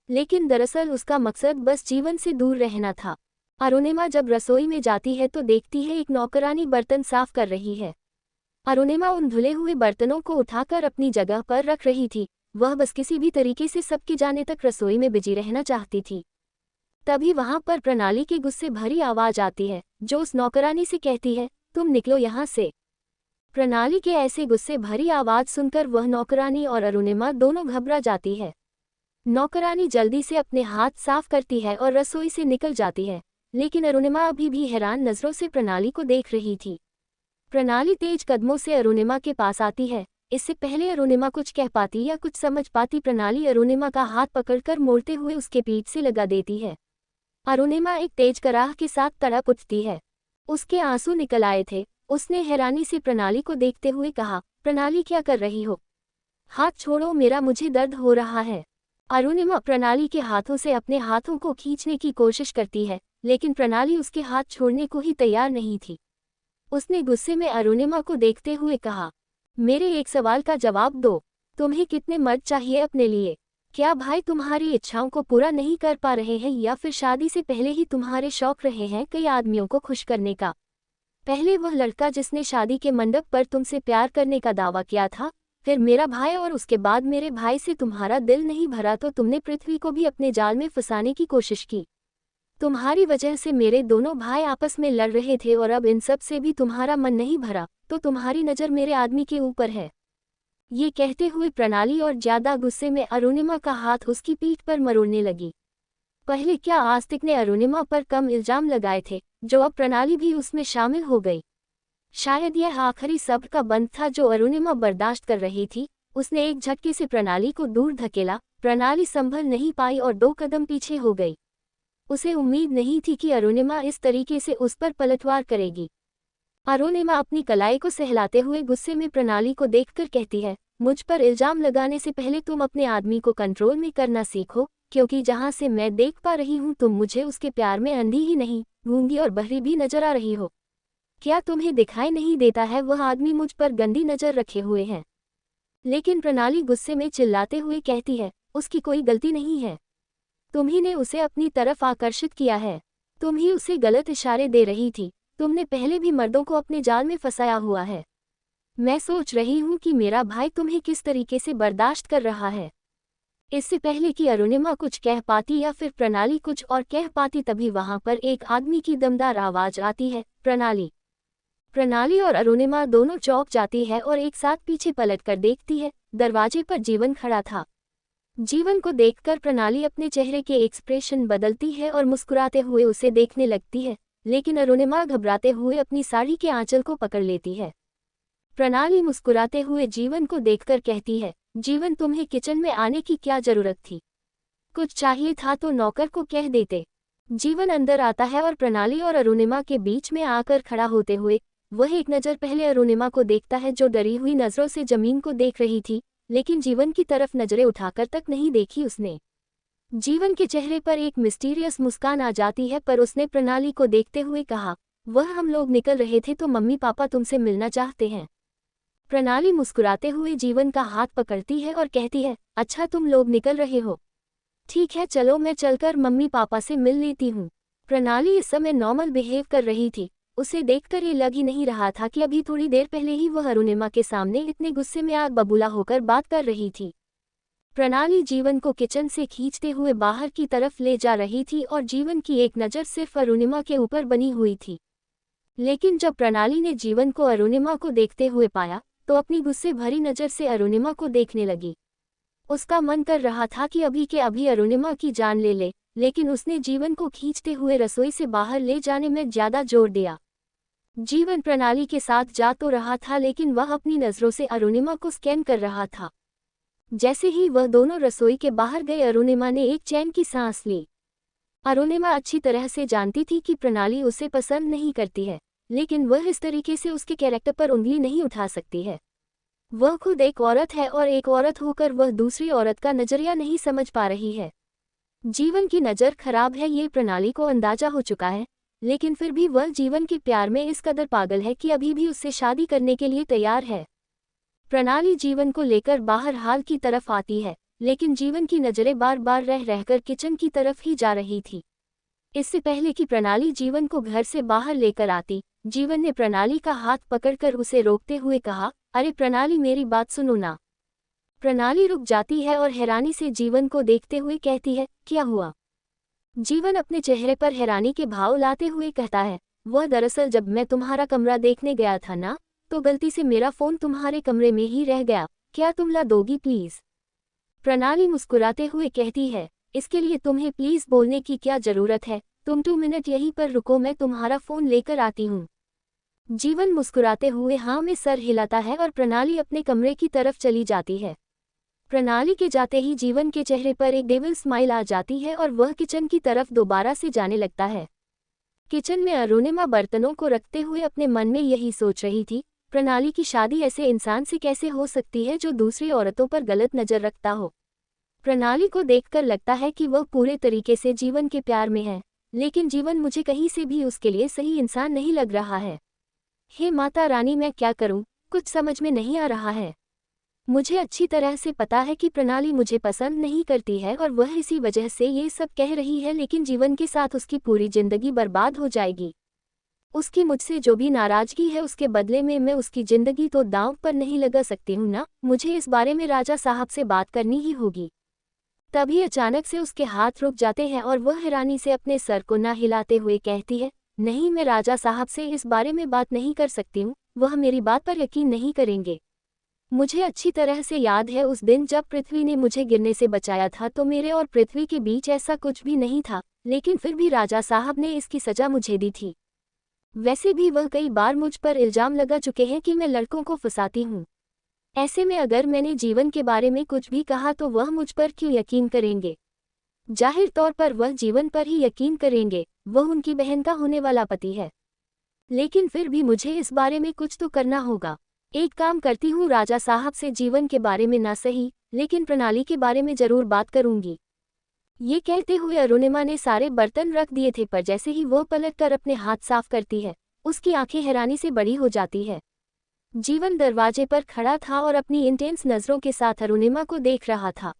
लेकिन दरअसल उसका मकसद बस जीवन से दूर रहना था। अरुणिमा जब रसोई में जाती है तो देखती है एक नौकरानी बर्तन साफ कर रही है। अरुणिमा उन धुले हुए बर्तनों को उठाकर अपनी जगह पर रख रही थी। वह बस किसी भी तरीके से सबके जाने तक रसोई में बिजी रहना चाहती थी। तभी वहां पर प्रणाली की गुस्से भरी आवाज आती है, जो उस नौकरानी से कहती है, तुम निकलो यहाँ से। प्रणाली के ऐसे गुस्से भरी आवाज सुनकर वह नौकरानी और अरुणिमा दोनों घबरा जाती है। नौकरानी जल्दी से अपने हाथ साफ करती है और रसोई से निकल जाती है, लेकिन अरुणिमा अभी भी हैरान नजरों से प्रणाली को देख रही थी। प्रणाली तेज कदमों से अरुणिमा के पास आती है। इससे पहले अरुणिमा कुछ कह पाती या कुछ समझ पाती, प्रणाली अरुणिमा का हाथ पकड़कर मोड़ते हुए उसके पीठ से लगा देती है। अरुणिमा एक तेज कराह के साथ तड़प उठती है। उसके आंसू निकल आए थे। उसने हैरानी से प्रणाली को देखते हुए कहा, प्रणाली क्या कर रही हो? हाथ छोड़ो मेरा, मुझे दर्द हो रहा है। अरुणिमा प्रणाली के हाथों से अपने हाथों को खींचने की कोशिश करती है, लेकिन प्रणाली उसके हाथ छोड़ने को ही तैयार नहीं थी। उसने गुस्से में अरुणिमा को देखते हुए कहा, मेरे एक सवाल का जवाब दो। तुम्हें कितने मर्द चाहिए अपने लिए? क्या भाई तुम्हारी इच्छाओं को पूरा नहीं कर पा रहे हैं या फिर शादी से पहले ही तुम्हारे शौक रहे हैं कई आदमियों को खुश करने का? पहले वह लड़का जिसने शादी के मंडप पर तुमसे प्यार करने का दावा किया था, फिर मेरा भाई और उसके बाद मेरे भाई से तुम्हारा दिल नहीं भरा तो तुमने पृथ्वी को भी अपने जाल में फंसाने की कोशिश की। तुम्हारी वजह से मेरे दोनों भाई आपस में लड़ रहे थे और अब इन सब से भी तुम्हारा मन नहीं भरा तो तुम्हारी नज़र मेरे आदमी के ऊपर है। ये कहते हुए प्रणाली और ज्यादा गुस्से में अरुणिमा का हाथ उसकी पीठ पर मरोड़ने लगी। पहले क्या आस्तिक ने अरुणिमा पर कम इल्जाम लगाए थे, जो अब प्रणाली भी उसमें शामिल हो गई। शायद यह आखिरी सब्र का बंध था जो अरुणिमा बर्दाश्त कर रही थी। उसने एक झटके से प्रणाली को दूर धकेला। प्रणाली संभल नहीं पाई और 2 कदम पीछे हो गई। उसे उम्मीद नहीं थी कि अरुणिमा इस तरीके से उस पर पलटवार करेगी। अरुणिमा अपनी कलाई को सहलाते हुए गुस्से में प्रणाली को देखकर कहती है, मुझ पर इल्जाम लगाने से पहले तुम अपने आदमी को कंट्रोल में करना सीखो, क्योंकि जहां से मैं देख पा रही हूं तुम मुझे उसके प्यार में अंधी ही नहीं, गूंगी और बहरी भी नजर आ रही हो। क्या तुम्हें दिखाई नहीं देता है वह आदमी मुझ पर गंदी नजर रखे हुए हैं? लेकिन प्रणाली गुस्से में चिल्लाते हुए कहती है, उसकी कोई गलती नहीं है। तुम ही ने उसे अपनी तरफ आकर्षित किया है। तुम ही उसे गलत इशारे दे रही थी। तुमने पहले भी मर्दों को अपने जाल में फंसाया हुआ है। मैं सोच रही हूँ कि मेरा भाई तुम्हें किस तरीके से बर्दाश्त कर रहा है। इससे पहले कि अरुणिमा कुछ कह पाती या फिर प्रणाली कुछ और कह पाती तभी वहां पर एक आदमी की दमदार आवाज आती है, प्रणाली। प्रणाली और अरुणिमा दोनों चौंक जाती है और एक साथ पीछे पलट कर देखती है दरवाजे पर जीवन खड़ा था। जीवन को देखकर प्रणाली अपने चेहरे के एक्सप्रेशन बदलती है और मुस्कुराते हुए उसे देखने लगती है, लेकिन अरुणिमा घबराते हुए अपनी साड़ी के आंचल को पकड़ लेती है। प्रणाली मुस्कुराते हुए जीवन को देखकर कहती है, जीवन तुम्हें किचन में आने की क्या जरूरत थी? कुछ चाहिए था तो नौकर को कह देते। जीवन अंदर आता है और प्रणाली और अरुणिमा के बीच में आकर खड़ा होते हुए वह एक नज़र पहले अरुणिमा को देखता है जो डरी हुई नज़रों से जमीन को देख रही थी, लेकिन जीवन की तरफ नजरें उठाकर तक नहीं देखी उसने। जीवन के चेहरे पर एक मिस्टीरियस मुस्कान आ जाती है, पर उसने प्रणाली को देखते हुए कहा, वह हम लोग निकल रहे थे तो मम्मी पापा तुमसे मिलना चाहते हैं। प्रणाली मुस्कुराते हुए जीवन का हाथ पकड़ती है और कहती है, अच्छा तुम लोग निकल रहे हो, ठीक है चलो मैं चलकर मम्मी पापा से मिल लेती हूँ। प्रणाली इस समय नॉर्मल बिहेव कर रही थी। उसे देखकर ये लग ही नहीं रहा था कि अभी थोड़ी देर पहले ही वह अरुणिमा के सामने इतने गुस्से में आग बबूला होकर बात कर रही थी। प्रणाली जीवन को किचन से खींचते हुए बाहर की तरफ ले जा रही थी और जीवन की एक नज़र सिर्फ अरुणिमा के ऊपर बनी हुई थी। लेकिन जब प्रणाली ने जीवन को अरुणिमा को देखते हुए पाया तो अपनी गुस्से भरी नज़र से अरुणिमा को देखने लगी। उसका मन कर रहा था कि अभी के अभी अरुणिमा की जान ले ले, लेकिन उसने जीवन को खींचते हुए रसोई से बाहर ले जाने में ज्यादा जोर दिया। जीवन प्रणाली के साथ जा तो रहा था, लेकिन वह अपनी नज़रों से अरुणिमा को स्कैन कर रहा था। जैसे ही वह दोनों रसोई के बाहर गए अरुणिमा ने एक चैन की सांस ली। अरुणिमा अच्छी तरह से जानती थी कि प्रणाली उसे पसंद नहीं करती है, लेकिन वह इस तरीके से उसके कैरेक्टर पर उंगली नहीं उठा सकती है। वह खुद एक औरत है और एक औरत होकर वह दूसरी औरत का नजरिया नहीं समझ पा रही है। जीवन की नज़र खराब है ये प्रणाली को अंदाजा हो चुका है, लेकिन फिर भी वह जीवन के प्यार में इस कदर पागल है कि अभी भी उससे शादी करने के लिए तैयार है। प्रणाली जीवन को लेकर बाहर हाल की तरफ आती है, लेकिन जीवन की नज़रें बार बार रह रहकर किचन की तरफ ही जा रही थी। इससे पहले कि प्रणाली जीवन को घर से बाहर लेकर आती, जीवन ने प्रणाली का हाथ पकड़कर उसे रोकते हुए कहा, अरे प्रणाली मेरी बात सुनो ना। प्रणाली रुक जाती है और हैरानी से जीवन को देखते हुए कहती है, क्या हुआ? जीवन अपने चेहरे पर हैरानी के भाव लाते हुए कहता है, वह दरअसल जब मैं तुम्हारा कमरा देखने गया था ना, तो गलती से मेरा फ़ोन तुम्हारे कमरे में ही रह गया, क्या तुम ला दोगी प्लीज़? प्रणाली मुस्कुराते हुए कहती है, इसके लिए तुम्हें प्लीज़ बोलने की क्या ज़रूरत है, तुम 2 मिनट यहीं पर रुको मैं तुम्हारा फ़ोन लेकर आती हूँ। जीवन मुस्कुराते हुए हाँ में सर हिलाता है और प्रणाली अपने कमरे की तरफ चली जाती है। प्रणाली के जाते ही जीवन के चेहरे पर एक डेविल स्माइल आ जाती है और वह किचन की तरफ दोबारा से जाने लगता है। किचन में अरुणिमा बर्तनों को रखते हुए अपने मन में यही सोच रही थी, प्रणाली की शादी ऐसे इंसान से कैसे हो सकती है जो दूसरी औरतों पर गलत नज़र रखता हो। प्रणाली को देखकर लगता है कि वह पूरे तरीके से जीवन के प्यार में है, लेकिन जीवन मुझे कहीं से भी उसके लिए सही इंसान नहीं लग रहा है। हे माता रानी मैं क्या करूं, कुछ समझ में नहीं आ रहा है। मुझे अच्छी तरह से पता है कि प्रणाली मुझे पसंद नहीं करती है और वह इसी वजह से ये सब कह रही है, लेकिन जीवन के साथ उसकी पूरी जिंदगी बर्बाद हो जाएगी। उसकी मुझसे जो भी नाराजगी है उसके बदले में मैं उसकी जिंदगी तो दांव पर नहीं लगा सकती हूँ ना, मुझे इस बारे में राजा साहब से बात करनी ही होगी। तभी अचानक से उसके हाथ रुक जाते हैं और वह हैरानी से अपने सर को ना हिलाते हुए कहती है, नहीं मैं राजा साहब से इस बारे में बात नहीं कर सकती हूँ, वह मेरी बात पर यकीन नहीं करेंगे। मुझे अच्छी तरह से याद है उस दिन जब पृथ्वी ने मुझे गिरने से बचाया था तो मेरे और पृथ्वी के बीच ऐसा कुछ भी नहीं था, लेकिन फिर भी राजा साहब ने इसकी सजा मुझे दी थी। वैसे भी वह कई बार मुझ पर इल्ज़ाम लगा चुके हैं कि मैं लड़कों को फंसाती हूँ। ऐसे में अगर मैंने जीवन के बारे में कुछ भी कहा तो वह मुझ पर क्यों यकीन करेंगे? जाहिर तौर पर वह जीवन पर ही यकीन करेंगे, वह उनकी बहन का होने वाला पति है। लेकिन फिर भी मुझे इस बारे में कुछ तो करना होगा। एक काम करती हूँ, राजा साहब से जीवन के बारे में ना सही, लेकिन प्रणाली के बारे में जरूर बात करूंगी। ये कहते हुए अरुणिमा ने सारे बर्तन रख दिए थे, पर जैसे ही वह पलट कर अपने हाथ साफ करती है, उसकी आंखें हैरानी से बड़ी हो जाती है। जीवन दरवाजे पर खड़ा था और अपनी इंटेंस नज़रों के साथ अरुणिमा को देख रहा था।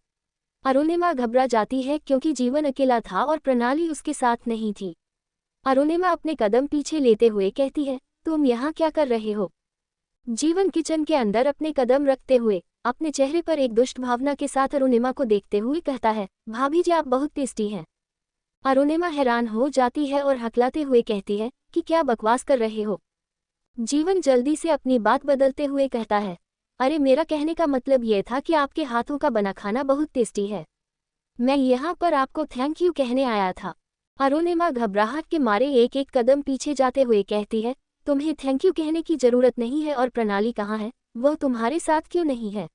अरुणिमा घबरा जाती है क्योंकि जीवन अकेला था और प्रणाली उसके साथ नहीं थी। अरुणिमा अपने कदम पीछे लेते हुए कहती है, तुम यहाँ क्या कर रहे हो? जीवन किचन के अंदर अपने कदम रखते हुए अपने चेहरे पर एक दुष्ट भावना के साथ अरुणिमा को देखते हुए कहता है, भाभी जी आप बहुत टेस्टी हैं। अरुणिमा हैरान हो जाती है और हकलाते हुए कहती है कि क्या बकवास कर रहे हो? जीवन जल्दी से अपनी बात बदलते हुए कहता है, भाभी जी आप बहुत टेस्टी हैं। अरुणिमा हैरान हो जाती है और हकलाते हुए कहती है कि क्या बकवास कर रहे हो? जीवन जल्दी से अपनी बात बदलते हुए कहता है, भाभी जी आप बहुत टेस्टी हैं। अरुणिमा हैरान हो जाती है और हकलाते हुए कहती है कि क्या बकवास कर रहे हो? अरे मेरा कहने का मतलब ये था कि आपके हाथों का बना खाना बहुत टेस्टी है। मैं यहाँ पर आपको थैंक यू कहने आया था। अरुणिमा घबराहट के मारे एक एक कदम पीछे जाते हुए कहती है, तुम्हें थैंक यू कहने की जरूरत नहीं है। और प्रणाली कहाँ है? वह तुम्हारे साथ क्यों नहीं है?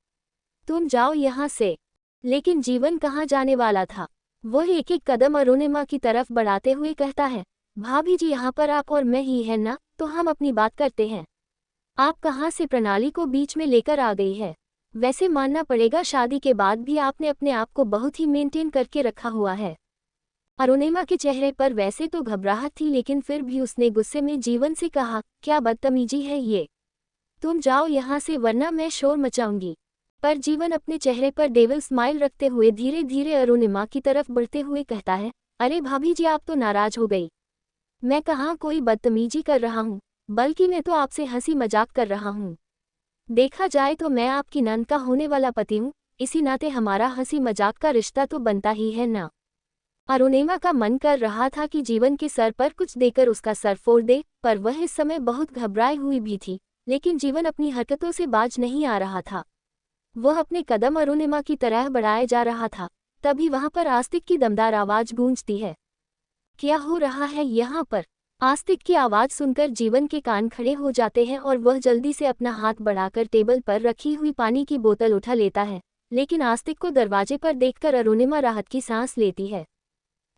तुम जाओ यहाँ से। लेकिन जीवन कहाँ जाने वाला था? वह एक एक कदम अरुणिमा की तरफ बढ़ाते हुए कहता है, भाभी जी यहाँ पर आप और मैं ही है ना, तो हम अपनी बात करते हैं। आप कहाँ से प्रणाली को बीच में लेकर आ गई है? वैसे मानना पड़ेगा शादी के बाद भी आपने अपने आप को बहुत ही मेंटेन करके रखा हुआ है। अरुणिमा के चेहरे पर वैसे तो घबराहट थी, लेकिन फिर भी उसने गुस्से में जीवन से कहा, क्या बदतमीजी है ये? तुम जाओ यहाँ से वरना मैं शोर मचाऊंगी। पर जीवन अपने चेहरे पर डेविल स्माइल रखते हुए धीरे धीरे अरुणिमा की तरफ बढ़ते हुए कहता है, अरे भाभी जी आप तो नाराज हो गई। मैं कहाँ कोई बदतमीजी कर रहा हूँ, बल्कि मैं तो आपसे हंसी मजाक कर रहा हूँ। देखा जाए तो मैं आपकी नंद का होने वाला पति हूँ, इसी नाते हमारा हंसी मजाक का रिश्ता तो बनता ही है ना। अरुणिमा का मन कर रहा था कि जीवन के सर पर कुछ देकर उसका सर फोड़ दे, पर वह इस समय बहुत घबराई हुई भी थी। लेकिन जीवन अपनी हरकतों से बाज नहीं आ रहा था। वह अपने कदम अरुणिमा की तरह बढ़ाए जा रहा था। तभी वहां पर आस्तिक की दमदार आवाज गूंजती है। क्या हो रहा है यहाँ पर? आस्तिक की आवाज सुनकर जीवन के कान खड़े हो जाते हैं और वह जल्दी से अपना हाथ बढ़ाकर टेबल पर रखी हुई पानी की बोतल उठा लेता है। लेकिन आस्तिक को दरवाजे पर देखकर अरुणिमा राहत की सांस लेती है।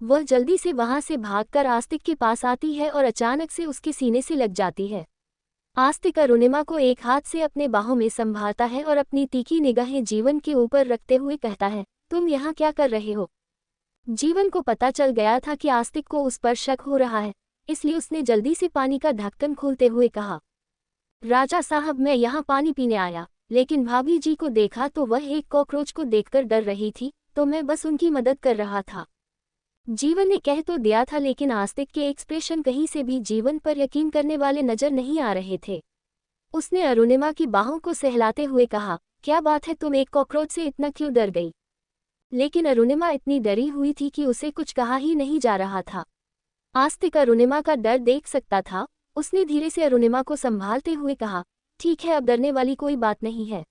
वह जल्दी से वहां से भागकर आस्तिक के पास आती है और अचानक से उसके सीने से लग जाती है। आस्तिक अरुणिमा को एक हाथ से अपने बाहों में संभालता है और अपनी तीखी निगाहें जीवन के ऊपर रखते हुए कहता है, तुम यहाँ क्या कर रहे हो? जीवन को पता चल गया था कि आस्तिक को उस पर शक हो रहा है, इसलिए उसने जल्दी से पानी का ढक्कन खोलते हुए कहा, राजा साहब मैं यहाँ पानी पीने आया, लेकिन भाभी जी को देखा तो वह एक कॉकरोच को देखकर डर रही थी, तो मैं बस उनकी मदद कर रहा था। जीवन ने कह तो दिया था, लेकिन आस्तिक के एक्सप्रेशन कहीं से भी जीवन पर यकीन करने वाले नजर नहीं आ रहे थे। उसने अरुणिमा की बाहों को सहलाते हुए कहा, क्या बात है, तुम एक कॉकरोच से इतना क्यों डर गई? लेकिन अरुणिमा इतनी डरी हुई थी कि उसे कुछ कहा ही नहीं जा रहा था। आस्तिक अरुणिमा का डर देख सकता था। उसने धीरे से अरुणिमा को संभालते हुए कहा, ठीक है अब डरने वाली कोई बात नहीं है।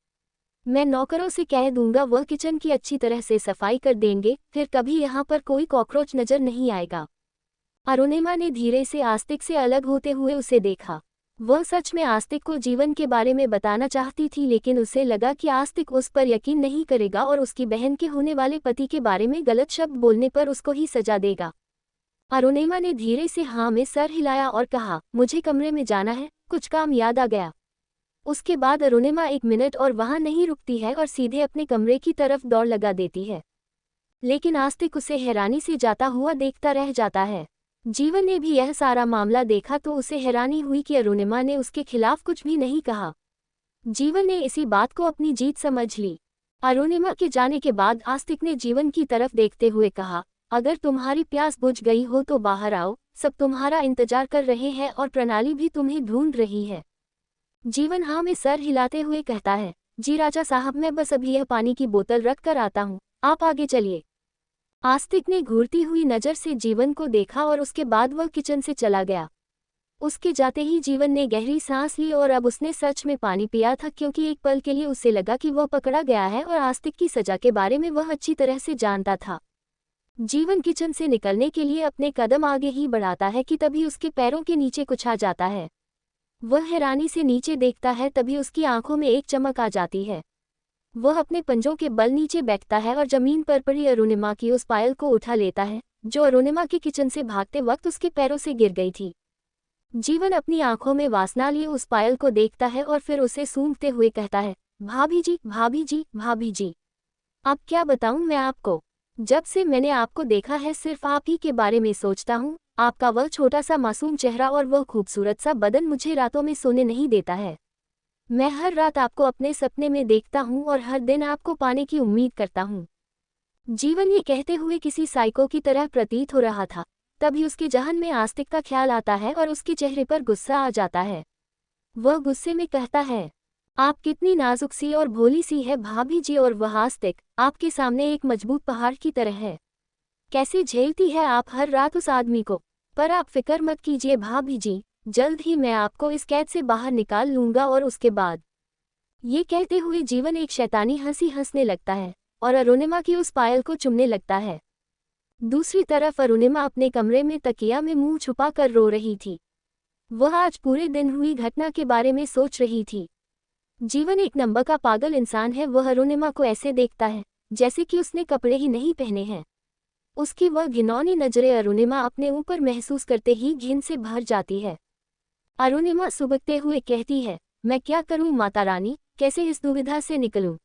मैं नौकरों से कह दूंगा वह किचन की अच्छी तरह से सफाई कर देंगे, फिर कभी यहाँ पर कोई कॉकरोच नजर नहीं आएगा। अरुणिमा ने धीरे से आस्तिक से अलग होते हुए उसे देखा। वह सच में आस्तिक को जीवन के बारे में बताना चाहती थी, लेकिन उसे लगा कि आस्तिक उस पर यकीन नहीं करेगा और उसकी बहन के होने वाले पति के बारे में गलत शब्द बोलने पर उसको ही सजा देगा। अरुणिमा ने धीरे से हाँ में सर हिलाया और कहा, मुझे कमरे में जाना है, कुछ काम याद आ गया। उसके बाद अरुणिमा 1 मिनट और वहां नहीं रुकती है और सीधे अपने कमरे की तरफ दौड़ लगा देती है। लेकिन आस्तिक उसे हैरानी से जाता हुआ देखता रह जाता है। जीवन ने भी यह सारा मामला देखा तो उसे हैरानी हुई कि अरुणिमा ने उसके खिलाफ कुछ भी नहीं कहा। जीवन ने इसी बात को अपनी जीत समझ ली। अरुणिमा के जाने के बाद आस्तिक ने जीवन की तरफ देखते हुए कहा, अगर तुम्हारी प्यास बुझ गई हो तो बाहर आओ, सब तुम्हारा इंतजार कर रहे हैं और प्रणाली भी तुम्हें ढूंढ रही है। जीवन हाँ में सर हिलाते हुए कहता है, जी राजा साहब मैं बस अभी यह पानी की बोतल रख कर आता हूँ, आप आगे चलिए। आस्तिक ने घूरती हुई नज़र से जीवन को देखा और उसके बाद वह किचन से चला गया। उसके जाते ही जीवन ने गहरी सांस ली और अब उसने सच में पानी पिया था, क्योंकि एक पल के लिए उसे लगा कि वह पकड़ा गया है और आस्तिक की सजा के बारे में वह अच्छी तरह से जानता था। जीवन किचन से निकलने के लिए अपने कदम आगे ही बढ़ाता है कि तभी उसके पैरों के नीचे कुछ आ जाता है। वह हैरानी से नीचे देखता है, तभी उसकी आंखों में एक चमक आ जाती है। वह अपने पंजों के बल नीचे बैठता है और जमीन पर पड़ी अरुणिमा की उस पायल को उठा लेता है, जो अरुणिमा के किचन से भागते वक्त उसके पैरों से गिर गई थी। जीवन अपनी आंखों में वासना लिए उस पायल को देखता है और फिर उसे सूंघते हुए कहता है, भाभी जी भाभी जी भाभी जी। अब क्या बताऊं मैं आपको, जब से मैंने आपको देखा है सिर्फ आप ही के बारे में सोचता हूँ। आपका वह छोटा सा मासूम चेहरा और वह खूबसूरत सा बदन मुझे रातों में सोने नहीं देता है। मैं हर रात आपको अपने सपने में देखता हूँ और हर दिन आपको पाने की उम्मीद करता हूँ। जीवन ये कहते हुए किसी साइको की तरह प्रतीत हो रहा था। तभी उसके जहन में आस्तिक का ख्याल आता है और उसके चेहरे पर गुस्सा आ जाता है। वह गुस्से में कहता है, आप कितनी नाजुक सी और भोली सी है भाभी जी, और वह आस्तिक आपके सामने एक मजबूत पहाड़ की तरह है। कैसे झेलती है आप हर रात उस आदमी को। पर आप फिक्र मत कीजिए भाभी जी, जल्द ही मैं आपको इस कैद से बाहर निकाल लूंगा और उसके बाद ये कहते हुए जीवन एक शैतानी हंसी हंसने लगता है और अरुणिमा की उस पायल को चुमने लगता है। दूसरी तरफ अरुणिमा अपने कमरे में तकिया में मुंह छुपा कर रो रही थी। वह आज पूरे दिन हुई घटना के बारे में सोच रही थी। जीवन एक नंबर का पागल इंसान है। वह अरुणिमा को ऐसे देखता है जैसे कि उसने कपड़े ही नहीं पहने हैं। उसकी वह घिनौनी नजरें अरुणिमा अपने ऊपर महसूस करते ही घिन से भर जाती है। अरुणिमा सुबकते हुए कहती है, मैं क्या करूं माता रानी, कैसे इस दुविधा से निकलूं।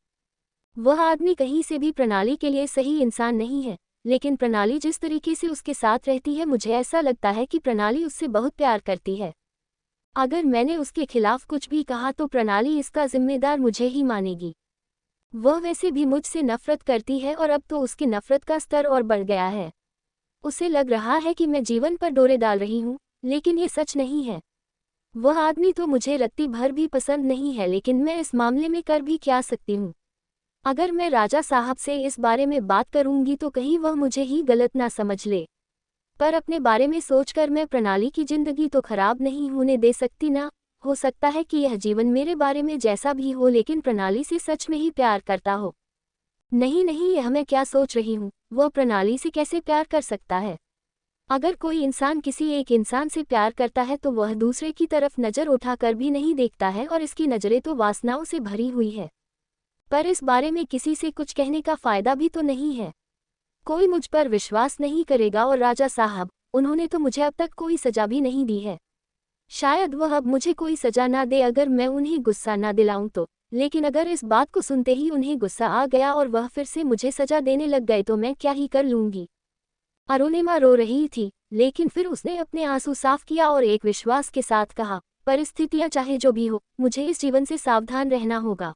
वह आदमी कहीं से भी प्रणाली के लिए सही इंसान नहीं है, लेकिन प्रणाली जिस तरीके से उसके साथ रहती है, मुझे ऐसा लगता है कि प्रणाली उससे बहुत प्यार करती है। अगर मैंने उसके खिलाफ कुछ भी कहा तो प्रणाली इसका जिम्मेदार मुझे ही मानेगी। वह वैसे भी मुझसे नफरत करती है और अब तो उसकी नफरत का स्तर और बढ़ गया है। उसे लग रहा है कि मैं जीवन पर डोरे डाल रही हूँ, लेकिन ये सच नहीं है। वह आदमी तो मुझे रत्ती भर भी पसंद नहीं है, लेकिन मैं इस मामले में कर भी क्या सकती हूँ। अगर मैं राजा साहब से इस बारे में बात करूंगी तो कहीं वह मुझे ही गलत ना समझ ले। पर अपने बारे में सोचकर मैं प्रणाली की जिंदगी तो खराब नहीं होने दे सकती ना। हो सकता है कि यह जीवन मेरे बारे में जैसा भी हो, लेकिन प्रणाली से सच में ही प्यार करता हो। नहीं नहीं, यह मैं क्या सोच रही हूँ, वह प्रणाली से कैसे प्यार कर सकता है। अगर कोई इंसान किसी एक इंसान से प्यार करता है तो वह दूसरे की तरफ नज़र उठाकर भी नहीं देखता है, और इसकी नज़रें तो वासनाओं से भरी हुई है। पर इस बारे में किसी से कुछ कहने का फायदा भी तो नहीं है। कोई मुझ पर विश्वास नहीं करेगा, और राजा साहब, उन्होंने तो मुझे अब तक कोई सजा भी नहीं दी है। शायद वह अब मुझे कोई सजा ना दे अगर मैं उन्हें गुस्सा ना दिलाऊं तो, लेकिन अगर इस बात को सुनते ही उन्हें गुस्सा आ गया और वह फिर से मुझे सजा देने लग गए तो मैं क्या ही कर लूंगी। अरुणिमा रो रही थी, लेकिन फिर उसने अपने आंसू साफ किया और एक विश्वास के साथ कहा, परिस्थितियां चाहे जो भी हो, मुझे इस जीवन से सावधान रहना होगा।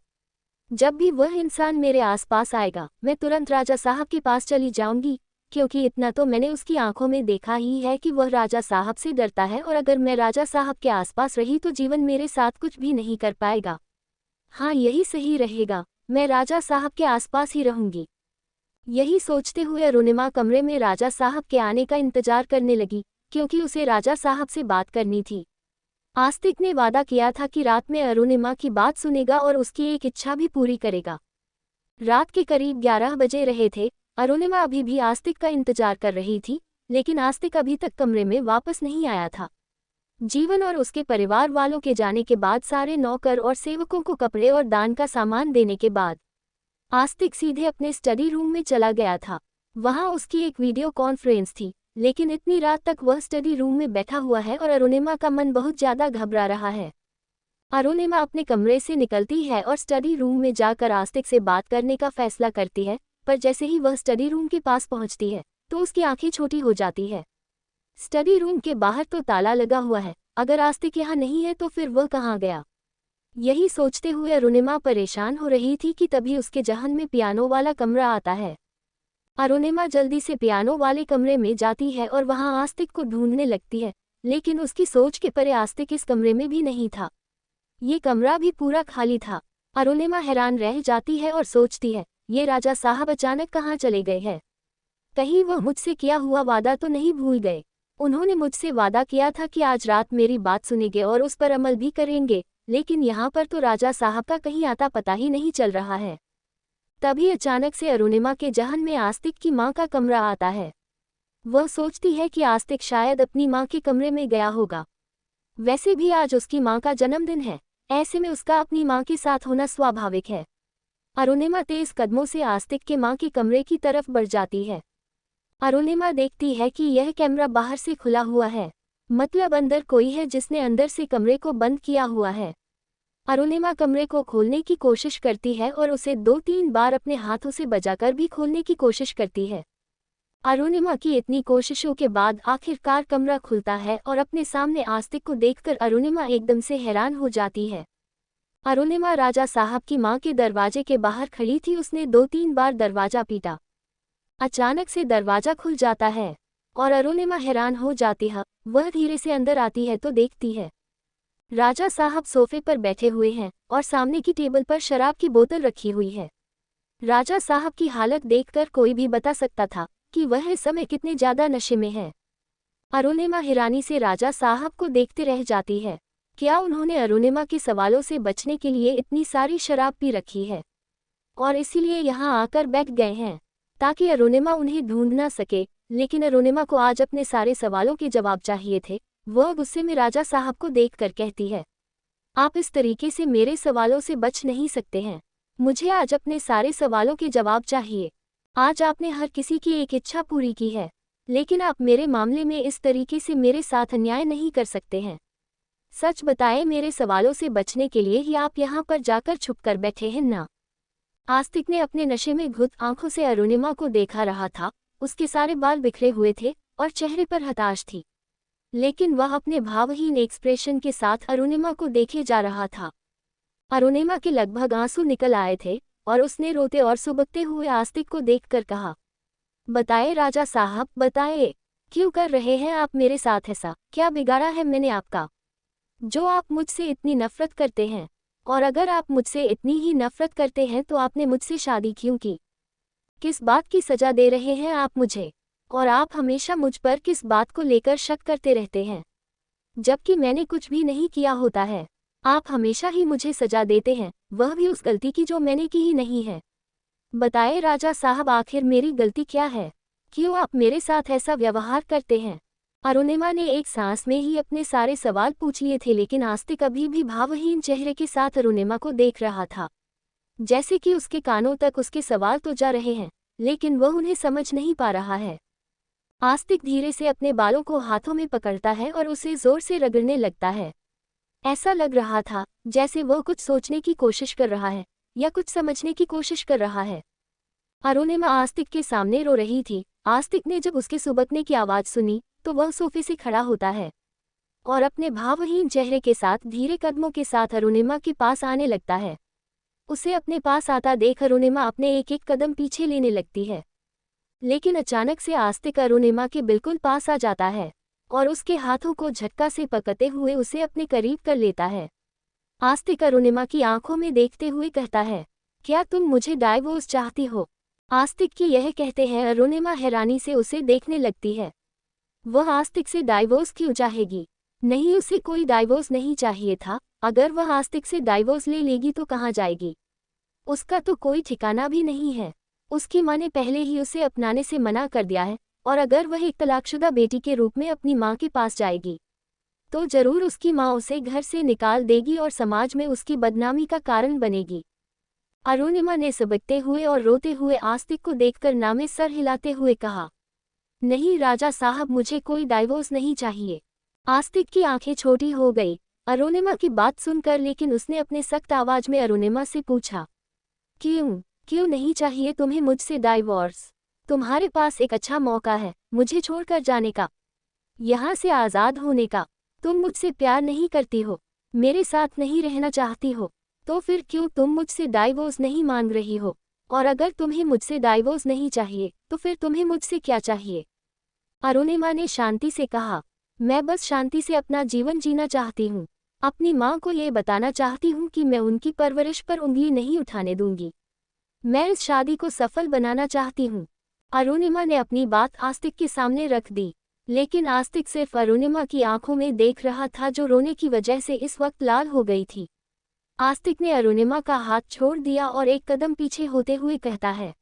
जब भी वह इंसान मेरे आसपास आएगा, मैं तुरंत राजा साहब के पास चली जाऊंगी, क्योंकि इतना तो मैंने उसकी आंखों में देखा ही है कि वह राजा साहब से डरता है, और अगर मैं राजा साहब के आसपास रही तो जीवन मेरे साथ कुछ भी नहीं कर पाएगा। हाँ, यही सही रहेगा, मैं राजा साहब के आसपास ही रहूंगी। यही सोचते हुए अरुणिमा कमरे में राजा साहब के आने का इंतजार करने लगी, क्योंकि उसे राजा साहब से बात करनी थी। आस्तिक ने वादा किया था कि रात में अरुणिमा की बात सुनेगा और उसकी एक इच्छा भी पूरी करेगा। रात के करीब 11 बजे रहे थे। अरुणिमा अभी भी आस्तिक का इंतजार कर रही थी, लेकिन आस्तिक अभी तक कमरे में वापस नहीं आया था। जीवन और उसके परिवार वालों के जाने के बाद, सारे नौकर और सेवकों को कपड़े और दान का सामान देने के बाद, आस्तिक सीधे अपने स्टडी रूम में चला गया था। वहां उसकी एक वीडियो कॉन्फ्रेंस थी, लेकिन इतनी रात तक वह स्टडी रूम में बैठा हुआ है और अरुणिमा का मन बहुत ज्यादा घबरा रहा है। अरुणिमा अपने कमरे से निकलती है और स्टडी रूम में जाकर आस्तिक से बात करने का फैसला करती है, पर जैसे ही वह स्टडी रूम के पास पहुंचती है तो उसकी आंखें छोटी हो जाती है। स्टडी रूम के बाहर तो ताला लगा हुआ है, अगर आस्तिक यहाँ नहीं है तो फिर वह कहाँ गया। यही सोचते हुए अरुणिमा परेशान हो रही थी कि तभी उसके जहन में पियानो वाला कमरा आता है। अरुणिमा जल्दी से पियानो वाले कमरे में जाती है और वहां आस्तिक को ढूंढने लगती है, लेकिन उसकी सोच के परे आस्तिक इस कमरे में भी नहीं था। ये कमरा भी पूरा खाली था। अरुणिमा हैरान रह जाती है और सोचती है, ये राजा साहब अचानक कहाँ चले गए हैं। कहीं वह मुझसे किया हुआ वादा तो नहीं भूल गए। उन्होंने मुझसे वादा किया था कि आज रात मेरी बात सुनेंगे और उस पर अमल भी करेंगे, लेकिन यहाँ पर तो राजा साहब का कहीं आता पता ही नहीं चल रहा है। तभी अचानक से अरुणिमा के जहन में आस्तिक की माँ का कमरा आता है। वह सोचती है कि आस्तिक शायद अपनी माँ के कमरे में गया होगा। वैसे भी आज उसकी माँ का जन्मदिन है, ऐसे में उसका अपनी माँ के साथ होना स्वाभाविक है। अरुणिमा तेज कदमों से आस्तिक के माँ के कमरे की तरफ बढ़ जाती है। अरुणिमा देखती है कि यह कैमरा बाहर से खुला हुआ है, मतलब अंदर कोई है जिसने अंदर से कमरे को बंद किया हुआ है। अरुणिमा कमरे को खोलने की कोशिश करती है और उसे 2-3 बार अपने हाथों से बजाकर भी खोलने की कोशिश करती है। अरुणिमा की इतनी कोशिशों के बाद आखिरकार कमरा खुलता है और अपने सामने आस्तिक को देखकर अरुणिमा एकदम से हैरान हो जाती है। अरुणिमा राजा साहब की मां के दरवाजे के बाहर खड़ी थी। उसने 2-3 बार दरवाजा पीटा। अचानक से दरवाजा खुल जाता है और अरुणिमा हैरान हो जाती है। वह धीरे से अंदर आती है तो देखती है राजा साहब सोफे पर बैठे हुए हैं और सामने की टेबल पर शराब की बोतल रखी हुई है। राजा साहब की हालत देखकर कोई भी बता सकता था कि वह इस समय कितने ज्यादा नशे में है। अरुणिमा हैरानी से राजा साहब को देखते रह जाती है। क्या उन्होंने अरुणिमा के सवालों से बचने के लिए इतनी सारी शराब पी रखी है और इसीलिए यहाँ आकर बैठ गए हैं ताकि अरुणिमा उन्हें ढूंढ ना सके। लेकिन अरुणिमा को आज अपने सारे सवालों के जवाब चाहिए थे। वह गुस्से में राजा साहब को देखकर कहती है, आप इस तरीके से मेरे सवालों से बच नहीं सकते हैं। मुझे आज अपने सारे सवालों के जवाब चाहिए। आज आपने हर किसी की एक इच्छा पूरी की है, लेकिन आप मेरे मामले में इस तरीके से मेरे साथ अन्याय नहीं कर सकते हैं। सच बताएं, मेरे सवालों से बचने के लिए ही आप यहाँ पर जाकर छुपकर बैठे हैं ना? आस्तिक ने अपने नशे में घुट आंखों से अरुणिमा को देखा रहा था। उसके सारे बाल बिखरे हुए थे और चेहरे पर हताश थी, लेकिन वह अपने भावहीन एक्सप्रेशन के साथ अरुणिमा को देखे जा रहा था। अरुणिमा के लगभग आंसू निकल आए थे और उसने रोते और सुबकते हुए आस्तिक को देखकर कहा, बताए राजा साहब, बताए, क्यों कर रहे हैं आप मेरे साथ ऐसा? क्या बिगाड़ा है मैंने आपका जो आप मुझसे इतनी नफरत करते हैं? और अगर आप मुझसे इतनी ही नफरत करते हैं तो आपने मुझसे शादी क्यों की? किस बात की सजा दे रहे हैं आप मुझे? और आप हमेशा मुझ पर किस बात को लेकर शक करते रहते हैं, जबकि मैंने कुछ भी नहीं किया होता है? आप हमेशा ही मुझे सजा देते हैं, वह भी उस गलती की जो मैंने की ही नहीं है। बताए राजा साहब, आखिर मेरी गलती क्या है? क्यों आप मेरे साथ ऐसा व्यवहार करते हैं? अरुणिमा ने एक सांस में ही अपने सारे सवाल पूछ लिए थे, लेकिन आस्तिक अभी भी भावहीन चेहरे के साथ अरुणिमा को देख रहा था, जैसे कि उसके कानों तक उसके सवाल तो जा रहे हैं, लेकिन वह उन्हें समझ नहीं पा रहा है। आस्तिक धीरे से अपने बालों को हाथों में पकड़ता है और उसे जोर से रगड़ने लगता है। ऐसा लग रहा था जैसे वह कुछ सोचने की कोशिश कर रहा है या कुछ समझने की कोशिश कर रहा है। अरुणिमा आस्तिक के सामने रो रही थी। आस्तिक ने जब उसके सुबकने की आवाज़ सुनी तो वह सोफे से खड़ा होता है और अपने भावहीन चेहरे के साथ धीरे कदमों के साथ अरुणिमा के पास आने लगता है। उसे अपने पास आता देख अरुणिमा अपने एक एक कदम पीछे लेने लगती है, लेकिन अचानक से आस्तिक अरुणिमा के बिल्कुल पास आ जाता है और उसके हाथों को झटका से पकड़ते हुए उसे अपने करीब कर लेता है। आस्तिक अरुणिमा की आंखों में देखते हुए कहता है, क्या तुम मुझे डाइवोर्स चाहती हो? आस्तिक की यह कहते हैं अरुणिमा हैरानी से उसे देखने लगती है। वह आस्तिक से डाइवोर्स क्यों चाहेगी? नहीं, उसे कोई डाइवोर्स नहीं चाहिए था। अगर वह आस्तिक से डाइवोर्स ले लेगी तो कहाँ जाएगी? उसका तो कोई ठिकाना भी नहीं है। उसकी माँ ने पहले ही उसे अपनाने से मना कर दिया है, और अगर वह एक तलाकशुदा बेटी के रूप में अपनी माँ के पास जाएगी तो जरूर उसकी माँ उसे घर से निकाल देगी और समाज में उसकी बदनामी का कारण बनेगी। अरुणिमा ने सबकते हुए और रोते हुए आस्तिक को देखकर ना में सर हिलाते हुए कहा, नहीं राजा साहब, मुझे कोई डाइवोर्स नहीं चाहिए। आस्तिक की आंखें छोटी हो गई अरुणिमा की बात सुनकर, लेकिन उसने अपने सख्त आवाज में अरुणिमा से पूछा, क्यों नहीं चाहिए तुम्हें मुझसे डाइवोर्स? तुम्हारे पास एक अच्छा मौका है मुझे छोड़कर जाने का, यहाँ से आज़ाद होने का। तुम मुझसे प्यार नहीं करती हो, मेरे साथ नहीं रहना चाहती हो, तो फिर क्यों तुम मुझसे डाइवोर्स नहीं मांग रही हो? और अगर तुम्हें मुझसे डाइवोर्स नहीं चाहिए तो फिर तुम्हें मुझसे क्या चाहिए? अरुणिमा ने शांति से कहा, मैं बस शांति से अपना जीवन जीना चाहती हूँ। अपनी माँ को ये बताना चाहती हूँ कि मैं उनकी परवरिश पर उंगली नहीं उठाने दूंगी। मैं इस शादी को सफल बनाना चाहती हूँ। अरुणिमा ने अपनी बात आस्तिक के सामने रख दी, लेकिन आस्तिक सिर्फ अरुणिमा की आंखों में देख रहा था, जो रोने की वजह से इस वक्त लाल हो गई थी। आस्तिक ने अरुणिमा का हाथ छोड़ दिया और एक कदम पीछे होते हुए कहता है,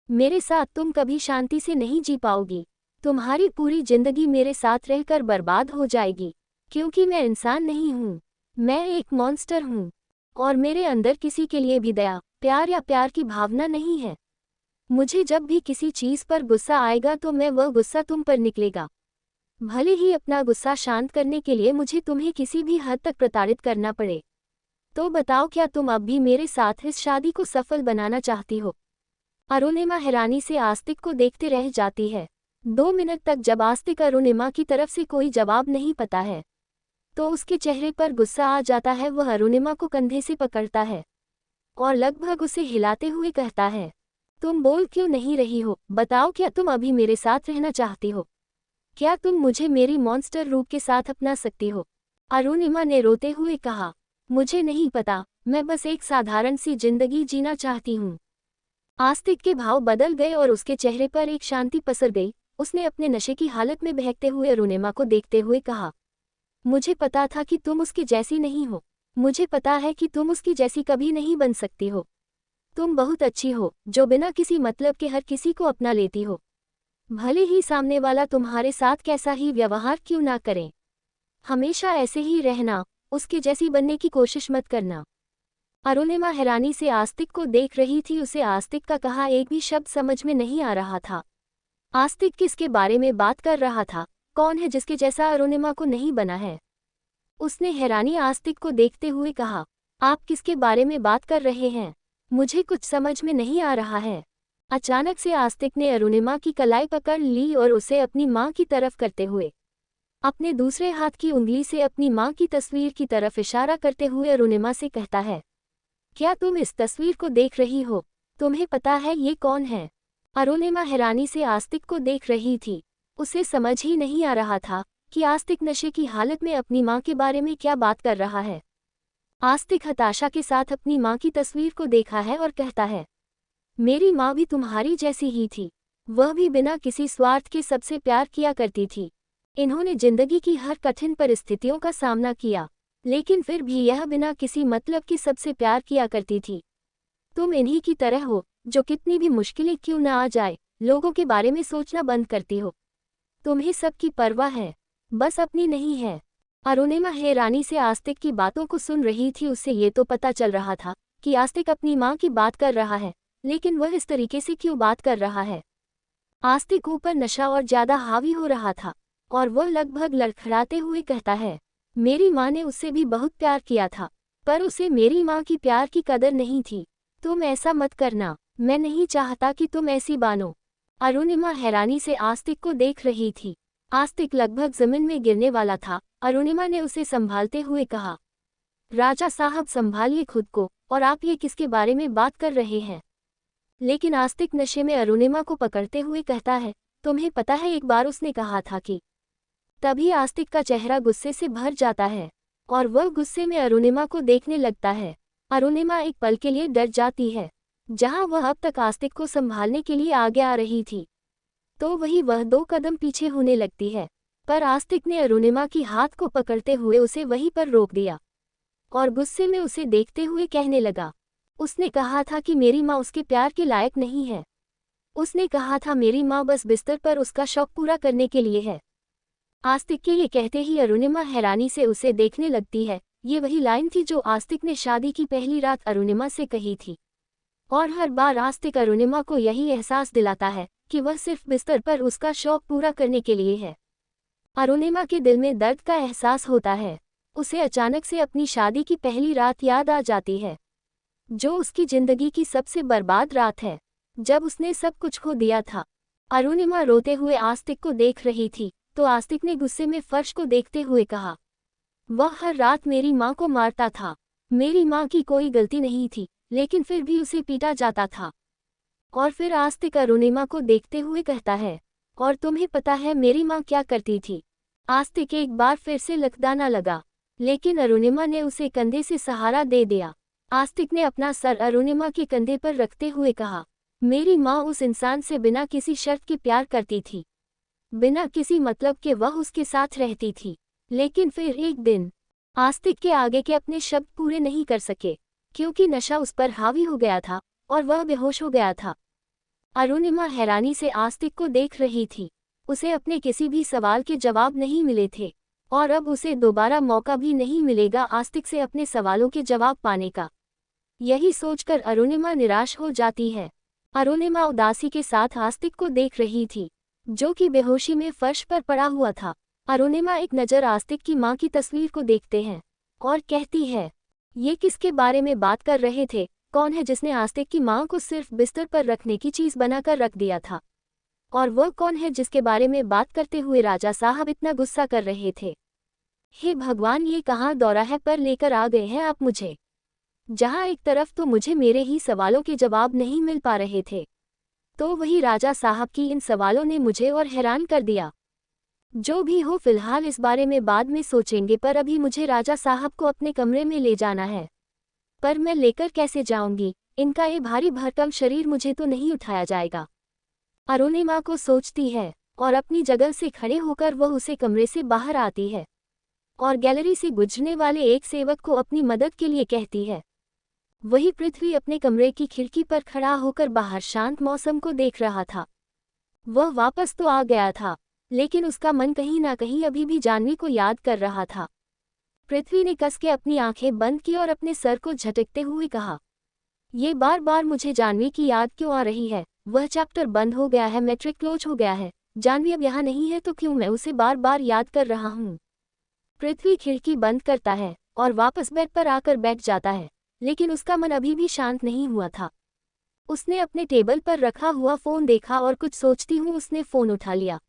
मेरे साथ तुम कभी शांति से नहीं जी पाओगी। तुम्हारी पूरी जिंदगी मेरे साथ रहकर बर्बाद हो जाएगी, क्योंकि मैं इंसान नहीं हूँ, मैं एक मॉन्स्टर हूँ और मेरे अंदर किसी के लिए भी दया, प्यार या प्यार की भावना नहीं है। मुझे जब भी किसी चीज़ पर गुस्सा आएगा तो वह गुस्सा तुम पर निकलेगा, भले ही अपना गुस्सा शांत करने के लिए मुझे तुम्हें किसी भी हद तक प्रताड़ित करना पड़े। तो बताओ, क्या तुम अब भी मेरे साथ इस शादी को सफल बनाना चाहती हो? अरुणिमा हैरानी से आस्तिक को देखते रह जाती है। 2 मिनट तक जब आस्तिक अरुणिमा की तरफ से कोई जवाब नहीं पाता है तो उसके चेहरे पर गुस्सा आ जाता है। वह अरुणिमा को कंधे से पकड़ता है और लगभग उसे हिलाते हुए कहता है, तुम बोल क्यों नहीं रही हो? बताओ, क्या तुम अभी मेरे साथ रहना चाहती हो? क्या तुम मुझे मेरी मॉन्स्टर रूप के साथ अपना सकती हो? अरुणिमा ने रोते हुए कहा, मुझे नहीं पता, मैं बस एक साधारण सी जिंदगी जीना चाहती हूँ। आस्तिक के भाव बदल गए और उसके चेहरे पर एक शांति पसर गई। उसने अपने नशे की हालत में बहकते हुए अरुणिमा को देखते हुए कहा, मुझे पता था कि तुम उसकी जैसी नहीं हो। मुझे पता है कि तुम उसकी जैसी कभी नहीं बन सकती हो। तुम बहुत अच्छी हो, जो बिना किसी मतलब के हर किसी को अपना लेती हो, भले ही सामने वाला तुम्हारे साथ कैसा ही व्यवहार क्यों ना करे। हमेशा ऐसे ही रहना, उसके जैसी बनने की कोशिश मत करना। अरुणिमा हैरानी से आस्तिक को देख रही थी। उसे आस्तिक का कहा एक भी शब्द समझ में नहीं आ रहा था। आस्तिक किसके बारे में बात कर रहा था? कौन है जिसके जैसा अरुणिमा को नहीं बना है? उसने हैरानी आस्तिक को देखते हुए कहा, आप किसके बारे में बात कर रहे हैं? मुझे कुछ समझ में नहीं आ रहा है। अचानक से आस्तिक ने अरुणिमा की कलाई पकड़ ली और उसे अपनी माँ की तरफ करते हुए अपने दूसरे हाथ की उंगली से अपनी माँ की तस्वीर की तरफ इशारा करते हुए अरुणिमा से कहता है, क्या तुम इस तस्वीर को देख रही हो? तुम्हें पता है ये कौन है? अरुणिमा हैरानी से आस्तिक को देख रही थी। उसे समझ ही नहीं आ रहा था कि आस्तिक नशे की हालत में अपनी माँ के बारे में क्या बात कर रहा है। आस्तिक हताशा के साथ अपनी माँ की तस्वीर को देखा है और कहता है, मेरी माँ भी तुम्हारी जैसी ही थी। वह भी बिना किसी स्वार्थ के सबसे प्यार किया करती थी। इन्होंने जिंदगी की हर कठिन परिस्थितियों का सामना किया, लेकिन फिर भी यह बिना किसी मतलब के सबसे प्यार किया करती थी। तुम इन्हीं की तरह हो, जो कितनी भी मुश्किलें क्यों न आ जाए, लोगों के बारे में सोचना बंद करती हो। तुम्हें सबकी परवाह है, बस अपनी नहीं है। अरुणिमा हैरानी से आस्तिक की बातों को सुन रही थी। उसे ये तो पता चल रहा था कि आस्तिक अपनी माँ की बात कर रहा है, लेकिन वह इस तरीके से क्यों बात कर रहा है? आस्तिक ऊपर नशा और ज्यादा हावी हो रहा था और वह लगभग लड़खड़ाते हुए कहता है, मेरी माँ ने उससे भी बहुत प्यार किया था, पर उसे मेरी माँ की प्यार की कदर नहीं थी। तुम ऐसा मत करना, मैं नहीं चाहता कि तुम ऐसी बानो। अरुणिमा हैरानी से आस्तिक को देख रही थी। आस्तिक लगभग जमीन में गिरने वाला था। अरुणिमा ने उसे संभालते हुए कहा, राजा साहब संभालिए खुद को, और आप ये किसके बारे में बात कर रहे हैं? लेकिन आस्तिक नशे में अरुणिमा को पकड़ते हुए कहता है, तुम्हें पता है एक बार उसने कहा था कि। तभी आस्तिक का चेहरा गुस्से से भर जाता है और वह गुस्से में अरुणिमा को देखने लगता है। अरुणिमा एक पल के लिए डर जाती है। जहां वह अब तक आस्तिक को संभालने के लिए आगे आ रही थी, तो वह 2 कदम पीछे होने लगती है, पर आस्तिक ने अरुणिमा की हाथ को पकड़ते हुए उसे वहीं पर रोक दिया और गुस्से में उसे देखते हुए कहने लगा, उसने कहा था कि मेरी माँ उसके प्यार के लायक नहीं है। उसने कहा था मेरी माँ बस बिस्तर पर उसका शौक पूरा करने के लिए है। आस्तिक के ये कहते ही अरुणिमा हैरानी से उसे देखने लगती है। ये वही लाइन थी जो आस्तिक ने शादी की पहली रात अरुणिमा से कही थी, और हर बार आस्तिक अरुणिमा को यही एहसास दिलाता है कि वह सिर्फ बिस्तर पर उसका शौक पूरा करने के लिए है। अरुणिमा के दिल में दर्द का एहसास होता है। उसे अचानक से अपनी शादी की पहली रात याद आ जाती है, जो उसकी जिंदगी की सबसे बर्बाद रात है, जब उसने सब कुछ खो दिया था। अरुणिमा रोते हुए आस्तिक को देख रही थी, तो आस्तिक ने गुस्से में फर्श को देखते हुए कहा, वह हर रात मेरी माँ को मारता था। मेरी माँ की कोई गलती नहीं थी, लेकिन फिर भी उसे पीटा जाता था। और फिर आस्तिक अरुणिमा को देखते हुए कहता है, और तुम्हें पता है मेरी माँ क्या करती थी? आस्तिक एक बार फिर से लखदाना लगा, लेकिन अरुणिमा ने उसे कंधे से सहारा दे दिया। आस्तिक ने अपना सर अरुणिमा के कंधे पर रखते हुए कहा, मेरी माँ उस इंसान से बिना किसी शर्त के प्यार करती थी, बिना किसी मतलब के वह उसके साथ रहती थी। लेकिन फिर एक दिन आस्तिक के आगे के अपने शब्द पूरे नहीं कर सके, क्योंकि नशा उस पर हावी हो गया था और वह बेहोश हो गया था। अरुणिमा हैरानी से आस्तिक को देख रही थी। उसे अपने किसी भी सवाल के जवाब नहीं मिले थे, और अब उसे दोबारा मौका भी नहीं मिलेगा आस्तिक से अपने सवालों के जवाब पाने का। यही सोचकर अरुणिमा निराश हो जाती है। अरुणिमा उदासी के साथ आस्तिक को देख रही थी, जो कि बेहोशी में फर्श पर पड़ा हुआ था। अरुणिमा एक नज़र आस्तिक की माँ की तस्वीर को देखते हैं और कहती है, ये किसके बारे में बात कर रहे थे? कौन है जिसने आस्तिक की माँ को सिर्फ बिस्तर पर रखने की चीज़ बनाकर रख दिया था? और वह कौन है जिसके बारे में बात करते हुए राजा साहब इतना गुस्सा कर रहे थे? हे भगवान, ये कहाँ दौराहे पर लेकर आ गए हैं आप मुझे, जहाँ एक तरफ तो मुझे मेरे ही सवालों के जवाब नहीं मिल पा रहे थे, तो वही राजा साहब की इन सवालों ने मुझे और हैरान कर दिया। जो भी हो, फिलहाल इस बारे में बाद में सोचेंगे, पर अभी मुझे राजा साहब को अपने कमरे में ले जाना है। पर मैं लेकर कैसे जाऊंगी? इनका ये भारी भरकम शरीर मुझे तो नहीं उठाया जाएगा। अरुणिमा को सोचती है और अपनी जगह से खड़े होकर वह उसे कमरे से बाहर आती है और गैलरी से गुजरने वाले एक सेवक को अपनी मदद के लिए कहती है। वही पृथ्वी अपने कमरे की खिड़की पर खड़ा होकर बाहर शांत मौसम को देख रहा था। वह वापस तो आ गया था, लेकिन उसका मन कहीं ना कहीं अभी भी जाह्नवी को याद कर रहा था। पृथ्वी ने कस के अपनी आंखें बंद की और अपने सर को झटकते हुए कहा, ये बार बार मुझे जाह्नवी की याद क्यों आ रही है? वह चैप्टर बंद हो गया है, मैट्रिक क्लोज हो गया है, जाह्नवी अब यहाँ नहीं है तो क्यों मैं उसे बार बार याद कर रहा हूँ? पृथ्वी खिड़की बंद करता है और वापस बेड पर आकर बैठ जाता है, लेकिन उसका मन अभी भी शांत नहीं हुआ था। उसने अपने टेबल पर रखा हुआ फ़ोन देखा और कुछ सोचती हूँ उसने फ़ोन उठा लिया।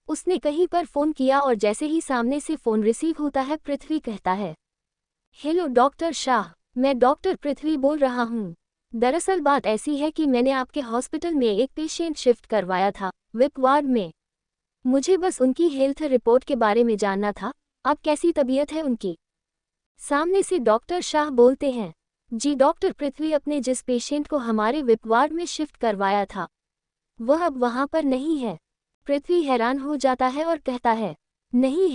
उसने कहीं पर फ़ोन किया और जैसे ही सामने से फ़ोन रिसीव होता है, पृथ्वी कहता है, हेलो डॉक्टर शाह, मैं डॉक्टर पृथ्वी बोल रहा हूँ। दरअसल बात ऐसी है कि मैंने आपके हॉस्पिटल में एक पेशेंट शिफ्ट करवाया था, विप वार्ड में। मुझे बस उनकी हेल्थ रिपोर्ट के बारे में जानना था, अब कैसी तबीयत है उनकी? सामने से डॉक्टर शाह बोलते हैं, जी डॉक्टर, पृथ्वी अपने जिस पेशेंट को हमारे विप वार्ड में शिफ्ट करवाया था वह अब वहाँ पर नहीं है। पृथ्वी हैरान हो जाता है और कहता है, नहीं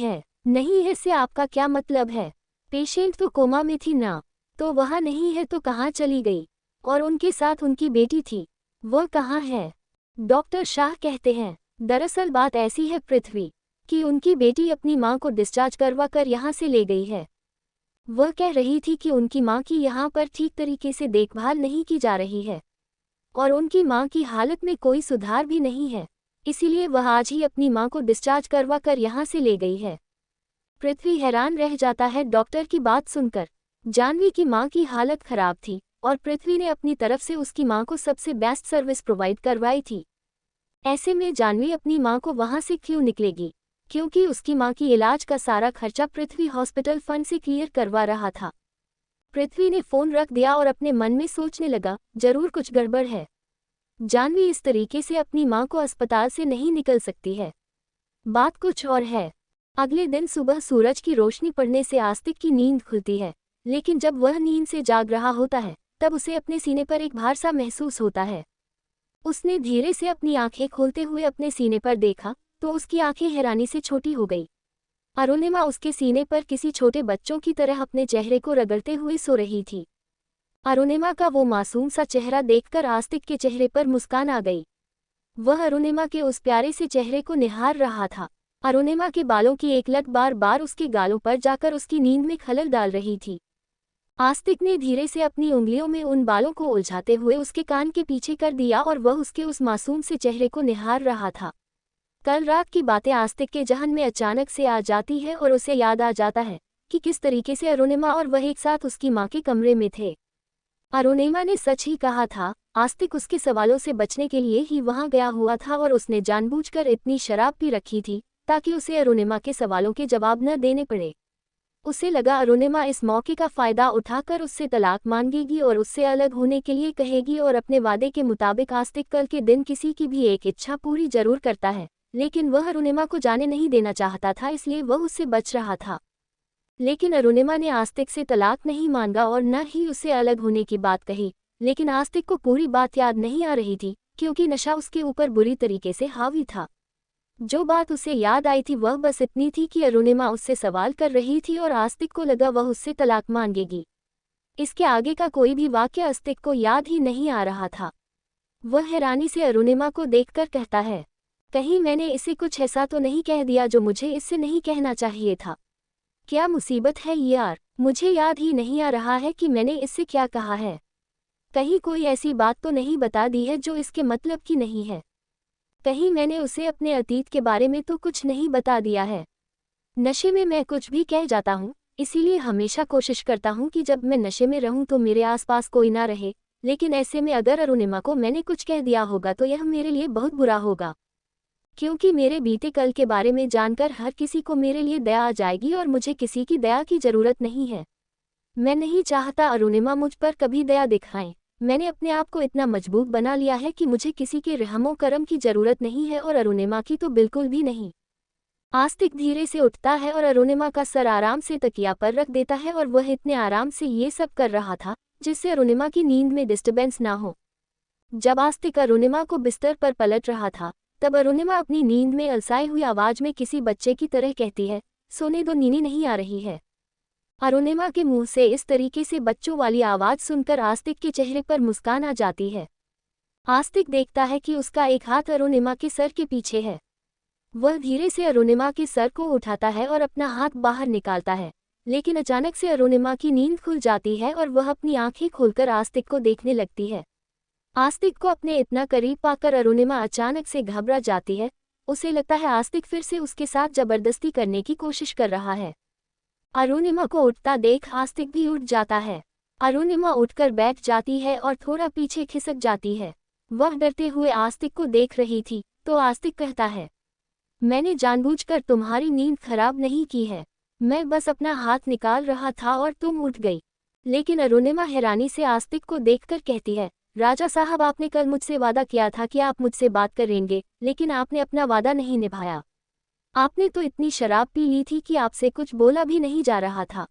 है से आपका क्या मतलब है? पेशेंट तो कोमा में थी ना, तो वहाँ नहीं है तो कहाँ चली गई? और उनके साथ उनकी बेटी थी, वह कहाँ है? डॉक्टर शाह कहते हैं, दरअसल बात ऐसी है पृथ्वी कि उनकी बेटी अपनी माँ को डिस्चार्ज करवा कर यहाँ से ले गई है। वह कह रही थी कि उनकी माँ की यहाँ पर ठीक तरीके से देखभाल नहीं की जा रही है और उनकी माँ की हालत में कोई सुधार भी नहीं है, इसीलिए वह आज ही अपनी माँ को डिस्चार्ज करवा कर यहाँ से ले गई है। पृथ्वी हैरान रह जाता है डॉक्टर की बात सुनकर। जाह्नवी की माँ की हालत खराब थी और पृथ्वी ने अपनी तरफ से उसकी माँ को सबसे बेस्ट सर्विस प्रोवाइड करवाई थी। ऐसे में जाह्नवी अपनी माँ को वहाँ से क्यों निकलेगी? क्योंकि उसकी माँ की इलाज का सारा खर्चा पृथ्वी हॉस्पिटल फंड से क्लियर करवा रहा था। पृथ्वी ने फ़ोन रख दिया और अपने मन में सोचने लगा, जरूर कुछ गड़बड़ है। जाह्नवी इस तरीके से अपनी माँ को अस्पताल से नहीं निकल सकती है। बात कुछ और है। अगले दिन सुबह सूरज की रोशनी पड़ने से आस्तिक की नींद खुलती है, लेकिन जब वह नींद से जाग रहा होता है तब उसे अपने सीने पर एक भार सा महसूस होता है। उसने धीरे से अपनी आंखें खोलते हुए अपने सीने पर देखा तो उसकी आंखें हैरानी से छोटी हो गई। अरुणिमा उसके सीने पर किसी छोटे बच्चों की तरह अपने चेहरे को रगड़ते हुए सो रही थी। अरुणिमा का वो मासूम सा चेहरा देखकर आस्तिक के चेहरे पर मुस्कान आ गई। वह अरुणिमा के उस प्यारे से चेहरे को निहार रहा था। अरुणिमा के बालों की एक लट बार बार उसके गालों पर जाकर उसकी नींद में खलल डाल रही थी। आस्तिक ने धीरे से अपनी उंगलियों में उन बालों को उलझाते हुए उसके कान के पीछे कर दिया और वह उसके उस मासूम से चेहरे को निहार रहा था। कल रात की बातें आस्तिक के जहन में अचानक से आ जाती है और उसे याद आ जाता है कि किस तरीके से अरुणिमा और वह एक साथ उसकी माँ के कमरे में थे। अरुणिमा ने सच ही कहा था, आस्तिक उसके सवालों से बचने के लिए ही वहां गया हुआ था और उसने जानबूझकर इतनी शराब पी रखी थी ताकि उसे अरुणिमा के सवालों के जवाब न देने पड़े। उसे लगा अरुणिमा इस मौके का फायदा उठाकर उससे तलाक मांगेगी और उससे अलग होने के लिए कहेगी और अपने वादे के मुताबिक आस्तिक कल के दिन किसी की भी एक इच्छा पूरी जरूर करता है, लेकिन वह अरुणिमा को जाने नहीं देना चाहता था, इसलिए वह उससे बच रहा था। लेकिन अरुणिमा ने आस्तिक से तलाक नहीं मांगा और न ही उससे अलग होने की बात कही, लेकिन आस्तिक को पूरी बात याद नहीं आ रही थी क्योंकि नशा उसके ऊपर बुरी तरीके से हावी था। जो बात उसे याद आई थी वह बस इतनी थी कि अरुणिमा उससे सवाल कर रही थी और आस्तिक को लगा वह उससे तलाक मांगेगी। इसके आगे का कोई भी वाक्य आस्तिक को याद ही नहीं आ रहा था। वह हैरानी से अरुणिमा को देखकर कहता है, कहीं मैंने इसे कुछ ऐसा तो नहीं कह दिया जो मुझे इससे नहीं कहना चाहिए था? क्या मुसीबत है यार, मुझे याद ही नहीं आ रहा है कि मैंने इससे क्या कहा है। कहीं कोई ऐसी बात तो नहीं बता दी है जो इसके मतलब की नहीं है। कहीं मैंने उसे अपने अतीत के बारे में तो कुछ नहीं बता दिया है। नशे में मैं कुछ भी कह जाता हूँ, इसीलिए हमेशा कोशिश करता हूँ कि जब मैं नशे में रहूँ तो मेरे आसपास कोई ना रहे, लेकिन ऐसे में अगर अरुणिमा को मैंने कुछ कह दिया होगा तो यह मेरे लिए बहुत बुरा होगा, क्योंकि मेरे बीते कल के बारे में जानकर हर किसी को मेरे लिए दया आ जाएगी और मुझे किसी की दया की जरूरत नहीं है। मैं नहीं चाहता अरुणिमा मुझ पर कभी दया दिखाएं। मैंने अपने आप को इतना मजबूत बना लिया है कि मुझे किसी के रहमो करम की जरूरत नहीं है और अरुणिमा की तो बिल्कुल भी नहीं। आस्तिक धीरे से उठता है और अरुणिमा का सर आराम से तकिया पर रख देता है और वह इतने आराम से ये सब कर रहा था जिससे अरुणिमा की नींद में डिस्टर्बेंस ना हो। जब आस्तिक अरुणिमा को बिस्तर पर पलट रहा था तब अरुणिमा अपनी नींद में अलसाई हुई आवाज में किसी बच्चे की तरह कहती है, सोने दो, नींद नहीं आ रही है। अरुणिमा के मुंह से इस तरीके से बच्चों वाली आवाज सुनकर आस्तिक के चेहरे पर मुस्कान आ जाती है। आस्तिक देखता है कि उसका एक हाथ अरुणिमा के सर के पीछे है। वह धीरे से अरुणिमा के सर को उठाता है और अपना हाथ बाहर निकालता है, लेकिन अचानक से अरुणिमा की नींद खुल जाती है और वह अपनी आंखें खोलकर आस्तिक को देखने लगती है। आस्तिक को अपने इतना करीब पाकर अरुणिमा अचानक से घबरा जाती है। उसे लगता है आस्तिक फिर से उसके साथ जबरदस्ती करने की कोशिश कर रहा है। अरुणिमा को उठता देख आस्तिक भी उठ जाता है। अरुणिमा उठकर बैठ जाती है और थोड़ा पीछे खिसक जाती है। वह डरते हुए आस्तिक को देख रही थी, तो आस्तिक कहता है, मैंने जानबूझकर तुम्हारी नींद खराब नहीं की है, मैं बस अपना हाथ निकाल रहा था और तुम उठ गई। लेकिन अरुणिमा हैरानी से आस्तिक को देखकर कहती है, राजा साहब, आपने कल मुझसे वादा किया था कि आप मुझसे बात करेंगे, लेकिन आपने अपना वादा नहीं निभाया। आपने तो इतनी शराब पी ली थी कि आपसे कुछ बोला भी नहीं जा रहा था।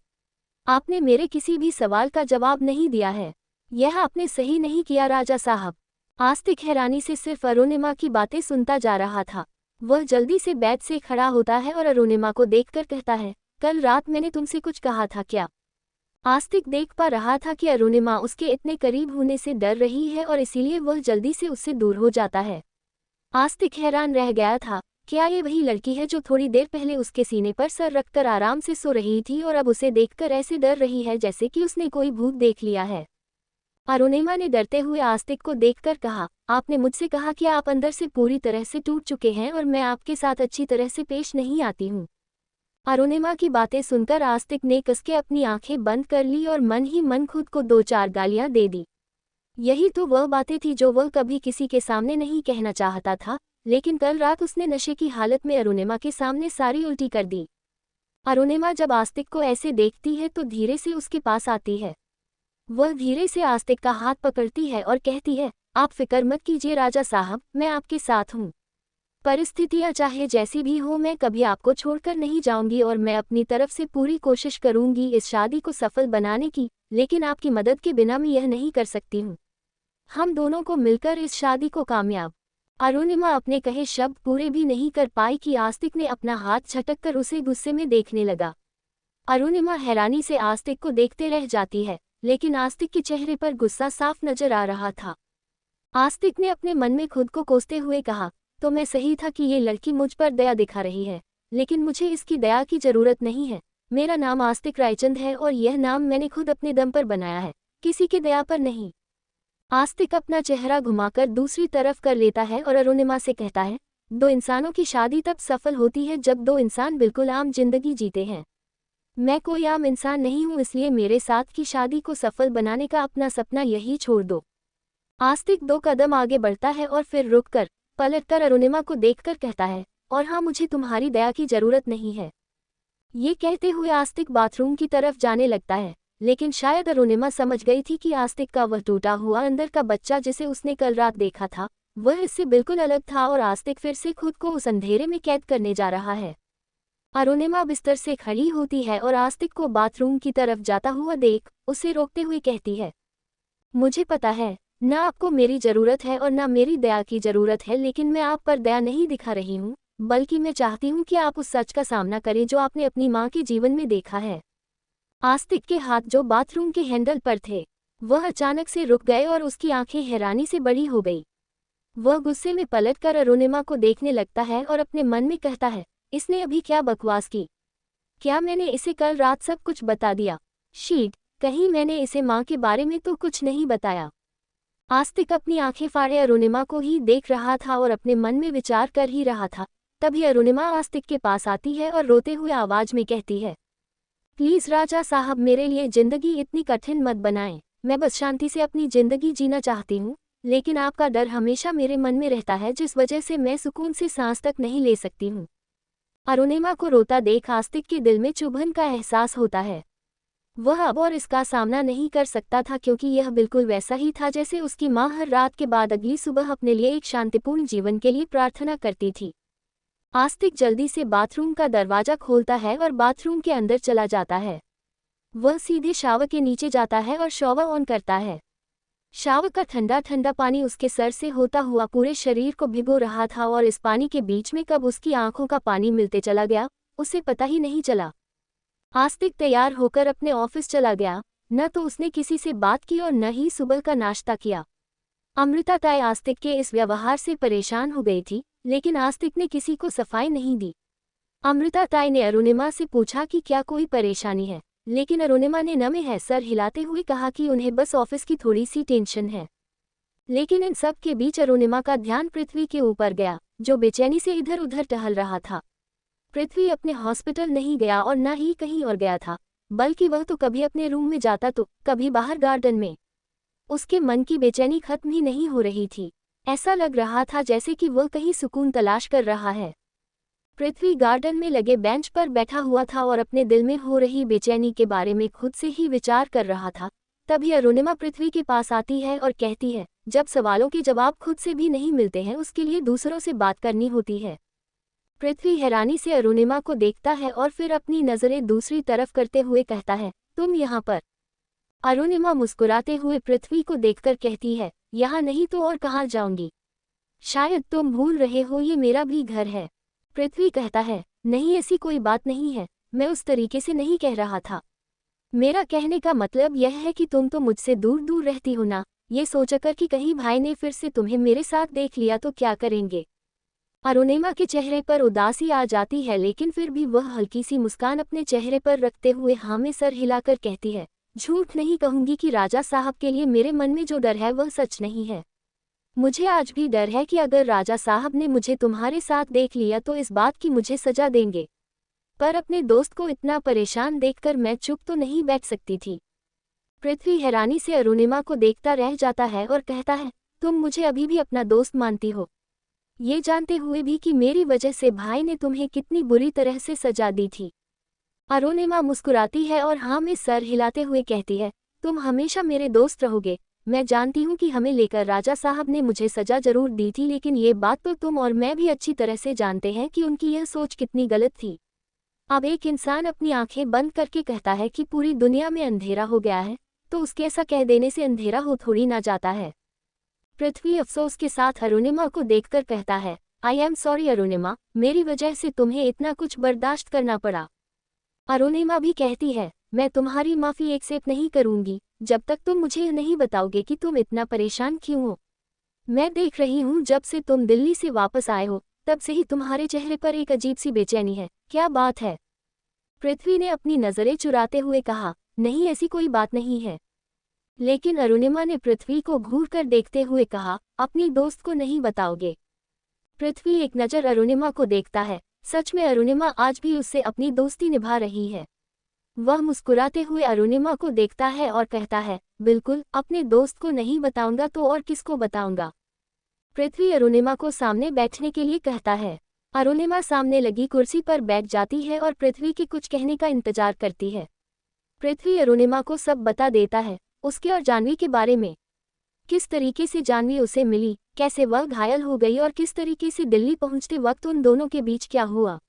आपने मेरे किसी भी सवाल का जवाब नहीं दिया है। यह आपने सही नहीं किया राजा साहब। आस्तिक हैरानी से सिर्फ अरुणिमा की बातें सुनता जा रहा था। वह जल्दी से बेड से खड़ा होता है और अरुणिमा को देखकर कहता है, कल रात मैंने तुमसे कुछ कहा था क्या? आस्तिक देख पा रहा था कि अरुणिमा उसके इतने करीब होने से डर रही है और इसीलिए वह जल्दी से उससे दूर हो जाता है। आस्तिक हैरान रह गया था, क्या ये वही लड़की है जो थोड़ी देर पहले उसके सीने पर सर रखकर आराम से सो रही थी और अब उसे देखकर ऐसे डर रही है जैसे कि उसने कोई भूत देख लिया है? अरुणिमा ने डरते हुए आस्तिक को देखकर कहा, आपने मुझसे कहा कि आप अंदर से पूरी तरह से टूट चुके हैं और मैं आपके साथ अच्छी तरह से पेश नहीं आती हूँ। अरुणिमा की बातें सुनकर आस्तिक ने कसके अपनी आंखें बंद कर ली और मन ही मन खुद को 2-4 गालियां दे दी। यही तो वह बातें थी जो वह कभी किसी के सामने नहीं कहना चाहता था, लेकिन कल रात उसने नशे की हालत में अरुणिमा के सामने सारी उल्टी कर दी। अरुणिमा जब आस्तिक को ऐसे देखती है तो धीरे से उसके पास आती है। वह धीरे से आस्तिक का हाथ पकड़ती है और कहती है, आप फिक्र मत कीजिए राजा साहब, मैं आपके साथ हूँ। परिस्थितियाँ चाहे जैसी भी हो, मैं कभी आपको छोड़कर नहीं जाऊंगी और मैं अपनी तरफ से पूरी कोशिश करूंगी इस शादी को सफल बनाने की, लेकिन आपकी मदद के बिना मैं यह नहीं कर सकती हूँ। हम दोनों को मिलकर इस शादी को कामयाब। अरुणिमा अपने कहे शब्द पूरे भी नहीं कर पाई कि आस्तिक ने अपना हाथ झटककर उसे गुस्से में देखने लगा। अरुणिमा हैरानी से आस्तिक को देखते रह जाती है, लेकिन आस्तिक के चेहरे पर गुस्सा साफ नजर आ रहा था। आस्तिक ने अपने मन में खुद को कोसते हुए कहा, तो मैं सही था कि ये लड़की मुझ पर दया दिखा रही है, लेकिन मुझे इसकी दया की जरूरत नहीं है। मेरा नाम आस्तिक रायचंद है और यह नाम मैंने खुद अपने दम पर बनाया है, किसी की दया पर नहीं। आस्तिक अपना चेहरा घुमाकर दूसरी तरफ कर लेता है और अरुणिमा से कहता है, दो इंसानों की शादी तब सफल होती है जब दो इंसान बिल्कुल आम जिंदगी जीते हैं। मैं कोई आम इंसान नहीं हूँ, इसलिए मेरे साथ की शादी को सफल बनाने का अपना सपना यही छोड़ दो। आस्तिक 2 कदम आगे बढ़ता है और फिर रुककर पलटकर अरुणिमा को देखकर कहता है, और हाँ, मुझे तुम्हारी दया की जरूरत नहीं है। ये कहते हुए आस्तिक बाथरूम की तरफ जाने लगता है, लेकिन शायद अरुणिमा समझ गई थी कि आस्तिक का वह टूटा हुआ अंदर का बच्चा जिसे उसने कल रात देखा था, वह इससे बिल्कुल अलग था और आस्तिक फिर से खुद को उस अंधेरे में कैद करने जा रहा है। अरुणिमा बिस्तर से खड़ी होती है और आस्तिक को बाथरूम की तरफ जाता हुआ देख उसे रोकते हुए कहती है, मुझे पता है न आपको मेरी जरूरत है और न मेरी दया की जरूरत है, लेकिन मैं आप पर दया नहीं दिखा रही हूँ, बल्कि मैं चाहती हूँ कि आप उस सच का सामना करें जो आपने अपनी माँ के जीवन में देखा है। आस्तिक के हाथ जो बाथरूम के हैंडल पर थे वह अचानक से रुक गए और उसकी आंखें हैरानी से बड़ी हो गई। वह गुस्से में पलटकर अरुणिमा को देखने लगता है और अपने मन में कहता है, इसने अभी क्या बकवास की? क्या मैंने इसे कल रात सब कुछ बता दिया? शीट, कहीं मैंने इसे माँ के बारे में तो कुछ नहीं बताया। आस्तिक अपनी आंखें फाड़े अरुणिमा को ही देख रहा था और अपने मन में विचार कर ही रहा था। तभी अरुणिमा आस्तिक के पास आती है और रोते हुए आवाज में कहती है, प्लीज राजा साहब, मेरे लिए जिंदगी इतनी कठिन मत बनाएं। मैं बस शांति से अपनी जिंदगी जीना चाहती हूँ, लेकिन आपका डर हमेशा मेरे मन में रहता है, जिस वजह से मैं सुकून से सांस तक नहीं ले सकती हूँ। अरुणिमा को रोता देख आस्तिक के दिल में चुभन का एहसास होता है। वह अब और इसका सामना नहीं कर सकता था, क्योंकि यह बिल्कुल वैसा ही था जैसे उसकी माँ हर रात के बाद अगली सुबह अपने लिए एक शांतिपूर्ण जीवन के लिए प्रार्थना करती थी। आस्तिक जल्दी से बाथरूम का दरवाजा खोलता है और बाथरूम के अंदर चला जाता है। वह सीधे शावर के नीचे जाता है और शॉवर ऑन करता है। शावर का ठंडा ठंडा पानी उसके सर से होता हुआ पूरे शरीर को भिगो रहा था और इस पानी के बीच में कब उसकी आंखों का पानी मिलते चला गया, उसे पता ही नहीं चला। आस्तिक तैयार होकर अपने ऑफिस चला गया। न तो उसने किसी से बात की और न ही सुबह का नाश्ता किया। अमृता ताई आस्तिक के इस व्यवहार से परेशान हो गई थी, लेकिन आस्तिक ने किसी को सफाई नहीं दी। अमृता ताई ने अरुणिमा से पूछा कि क्या कोई परेशानी है, लेकिन अरुणिमा ने न में है सर हिलाते हुए कहा कि उन्हें बस ऑफिस की थोड़ी सी टेंशन है। लेकिन इन सब के बीच अरुणिमा का ध्यान पृथ्वी के ऊपर गया, जो बेचैनी से इधर उधर टहल रहा था। पृथ्वी अपने हॉस्पिटल नहीं गया और न ही कहीं और गया था, बल्कि वह तो कभी अपने रूम में जाता तो कभी बाहर गार्डन में। उसके मन की बेचैनी खत्म ही नहीं हो रही थी। ऐसा लग रहा था जैसे कि वह कहीं सुकून तलाश कर रहा है। पृथ्वी गार्डन में लगे बेंच पर बैठा हुआ था और अपने दिल में हो रही बेचैनी के बारे में खुद से ही विचार कर रहा था। तभी अरुणिमा पृथ्वी के पास आती है और कहती है, जब सवालों के जवाब खुद से भी नहीं मिलते हैं उसके लिए दूसरों से बात करनी होती है। पृथ्वी हैरानी से अरुणिमा को देखता है और फिर अपनी नज़रें दूसरी तरफ करते हुए कहता है, तुम यहाँ पर? अरुणिमा मुस्कुराते हुए पृथ्वी को देखकर कहती है, यहाँ नहीं तो और कहाँ जाऊंगी? शायद तुम भूल रहे हो ये मेरा भी घर है। पृथ्वी कहता है, नहीं ऐसी कोई बात नहीं है, मैं उस तरीके से नहीं कह रहा था। मेरा कहने का मतलब यह है कि तुम तो मुझसे दूर दूर रहती हो ना, ये सोचकर कि कहीं भाई ने फिर से तुम्हें मेरे साथ देख लिया तो क्या करेंगे। अरुणिमा के चेहरे पर उदासी आ जाती है, लेकिन फिर भी वह हल्की सी मुस्कान अपने चेहरे पर रखते हुए हाँ में सर हिलाकर कहती है, झूठ नहीं कहूंगी कि राजा साहब के लिए मेरे मन में जो डर है वह सच नहीं है। मुझे आज भी डर है कि अगर राजा साहब ने मुझे तुम्हारे साथ देख लिया तो इस बात की मुझे सजा देंगे। पर अपने दोस्त को इतना परेशान देखकर मैं चुप तो नहीं बैठ सकती थी। पृथ्वी हैरानी से अरुणिमा को देखता रह जाता है और कहता है, तुम मुझे अभी भी अपना दोस्त मानती हो, ये जानते हुए भी कि मेरी वजह से भाई ने तुम्हें कितनी बुरी तरह से सजा दी थी। अरुणिमा मुस्कुराती है और हाँ में सर हिलाते हुए कहती है, तुम हमेशा मेरे दोस्त रहोगे। मैं जानती हूँ कि हमें लेकर राजा साहब ने मुझे सजा जरूर दी थी, लेकिन ये बात तो तुम और मैं भी अच्छी तरह से जानते हैं कि उनकी यह सोच कितनी गलत थी। अब एक इंसान अपनी आंखें बंद करके कहता है कि पूरी दुनिया में अंधेरा हो गया है, तो उसके ऐसा कह देने से अंधेरा हो थोड़ी ना जाता है। पृथ्वी अफसोस के साथ अरुणिमा को देखकर कहता है, आई एम सॉरी अरुणिमा, मेरी वजह से तुम्हें इतना कुछ बर्दाश्त करना पड़ा। अरुणिमा भी कहती है, मैं तुम्हारी माफ़ी एक्सेप्ट नहीं करूंगी जब तक तुम मुझे नहीं बताओगे कि तुम इतना परेशान क्यों हो। मैं देख रही हूँ जब से तुम दिल्ली से वापस आए हो तब से ही तुम्हारे चेहरे पर एक अजीब सी बेचैनी है, क्या बात है? पृथ्वी ने अपनी नज़रें चुराते हुए कहा, नहीं ऐसी कोई बात नहीं है। लेकिन अरुणिमा ने पृथ्वी को घूर कर देखते हुए कहा, अपनी दोस्त को नहीं बताओगे? पृथ्वी एक नज़र अरुणिमा को देखता है। सच में अरुणिमा आज भी उससे अपनी दोस्ती निभा रही है। वह मुस्कुराते हुए अरुणिमा को देखता है और कहता है, बिल्कुल, अपने दोस्त को नहीं बताऊंगा तो और किसको बताऊंगा। पृथ्वी अरुणिमा को सामने बैठने के लिए कहता है। अरुणिमा सामने लगी कुर्सी पर बैठ जाती है और पृथ्वी के कुछ कहने का इंतजार करती है। पृथ्वी अरुणिमा को सब बता देता है, उसके और जानवी के बारे में। किस तरीके से जानवी उसे मिली, कैसे वह घायल हो गई और किस तरीके से दिल्ली पहुंचते वक्त उन दोनों के बीच क्या हुआ,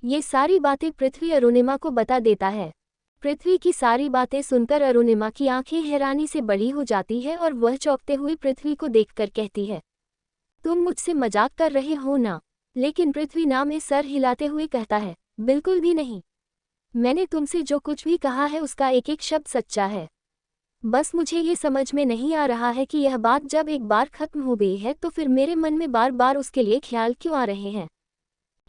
ये सारी बातें पृथ्वी अरुणिमा को बता देता है। पृथ्वी की सारी बातें सुनकर अरुणिमा की आंखें हैरानी से बड़ी हो जाती है और वह चौंकते हुए पृथ्वी को देखकर कहती है, तुम मुझसे मजाक कर रहे हो ना? लेकिन पृथ्वी ना में सर हिलाते हुए कहता है, बिल्कुल भी नहीं। मैंने तुमसे जो कुछ भी कहा है उसका एक एक शब्द सच्चा है। बस मुझे ये समझ में नहीं आ रहा है कि यह बात जब एक बार खत्म हो गई है तो फिर मेरे मन में बार बार उसके लिए ख्याल क्यों आ रहे हैं।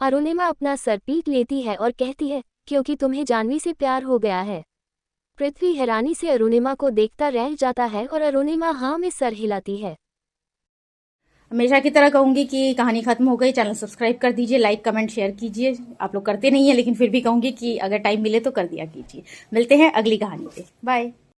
अरुणिमा अपना सर पीट लेती है और कहती है, क्योंकि तुम्हें जानवी से प्यार हो गया है। पृथ्वी हैरानी से अरुणिमा को देखता रह जाता है और अरुणिमा हाँ में सर हिलाती है। हमेशा की तरह कहूंगी कि कहानी खत्म हो गई। चैनल सब्सक्राइब कर दीजिए, लाइक कमेंट शेयर कीजिए। आप लोग करते नहीं है, लेकिन फिर भी कहूंगी कि अगर टाइम मिले तो कर दिया कीजिए। मिलते हैं अगली कहानी पे। बाय।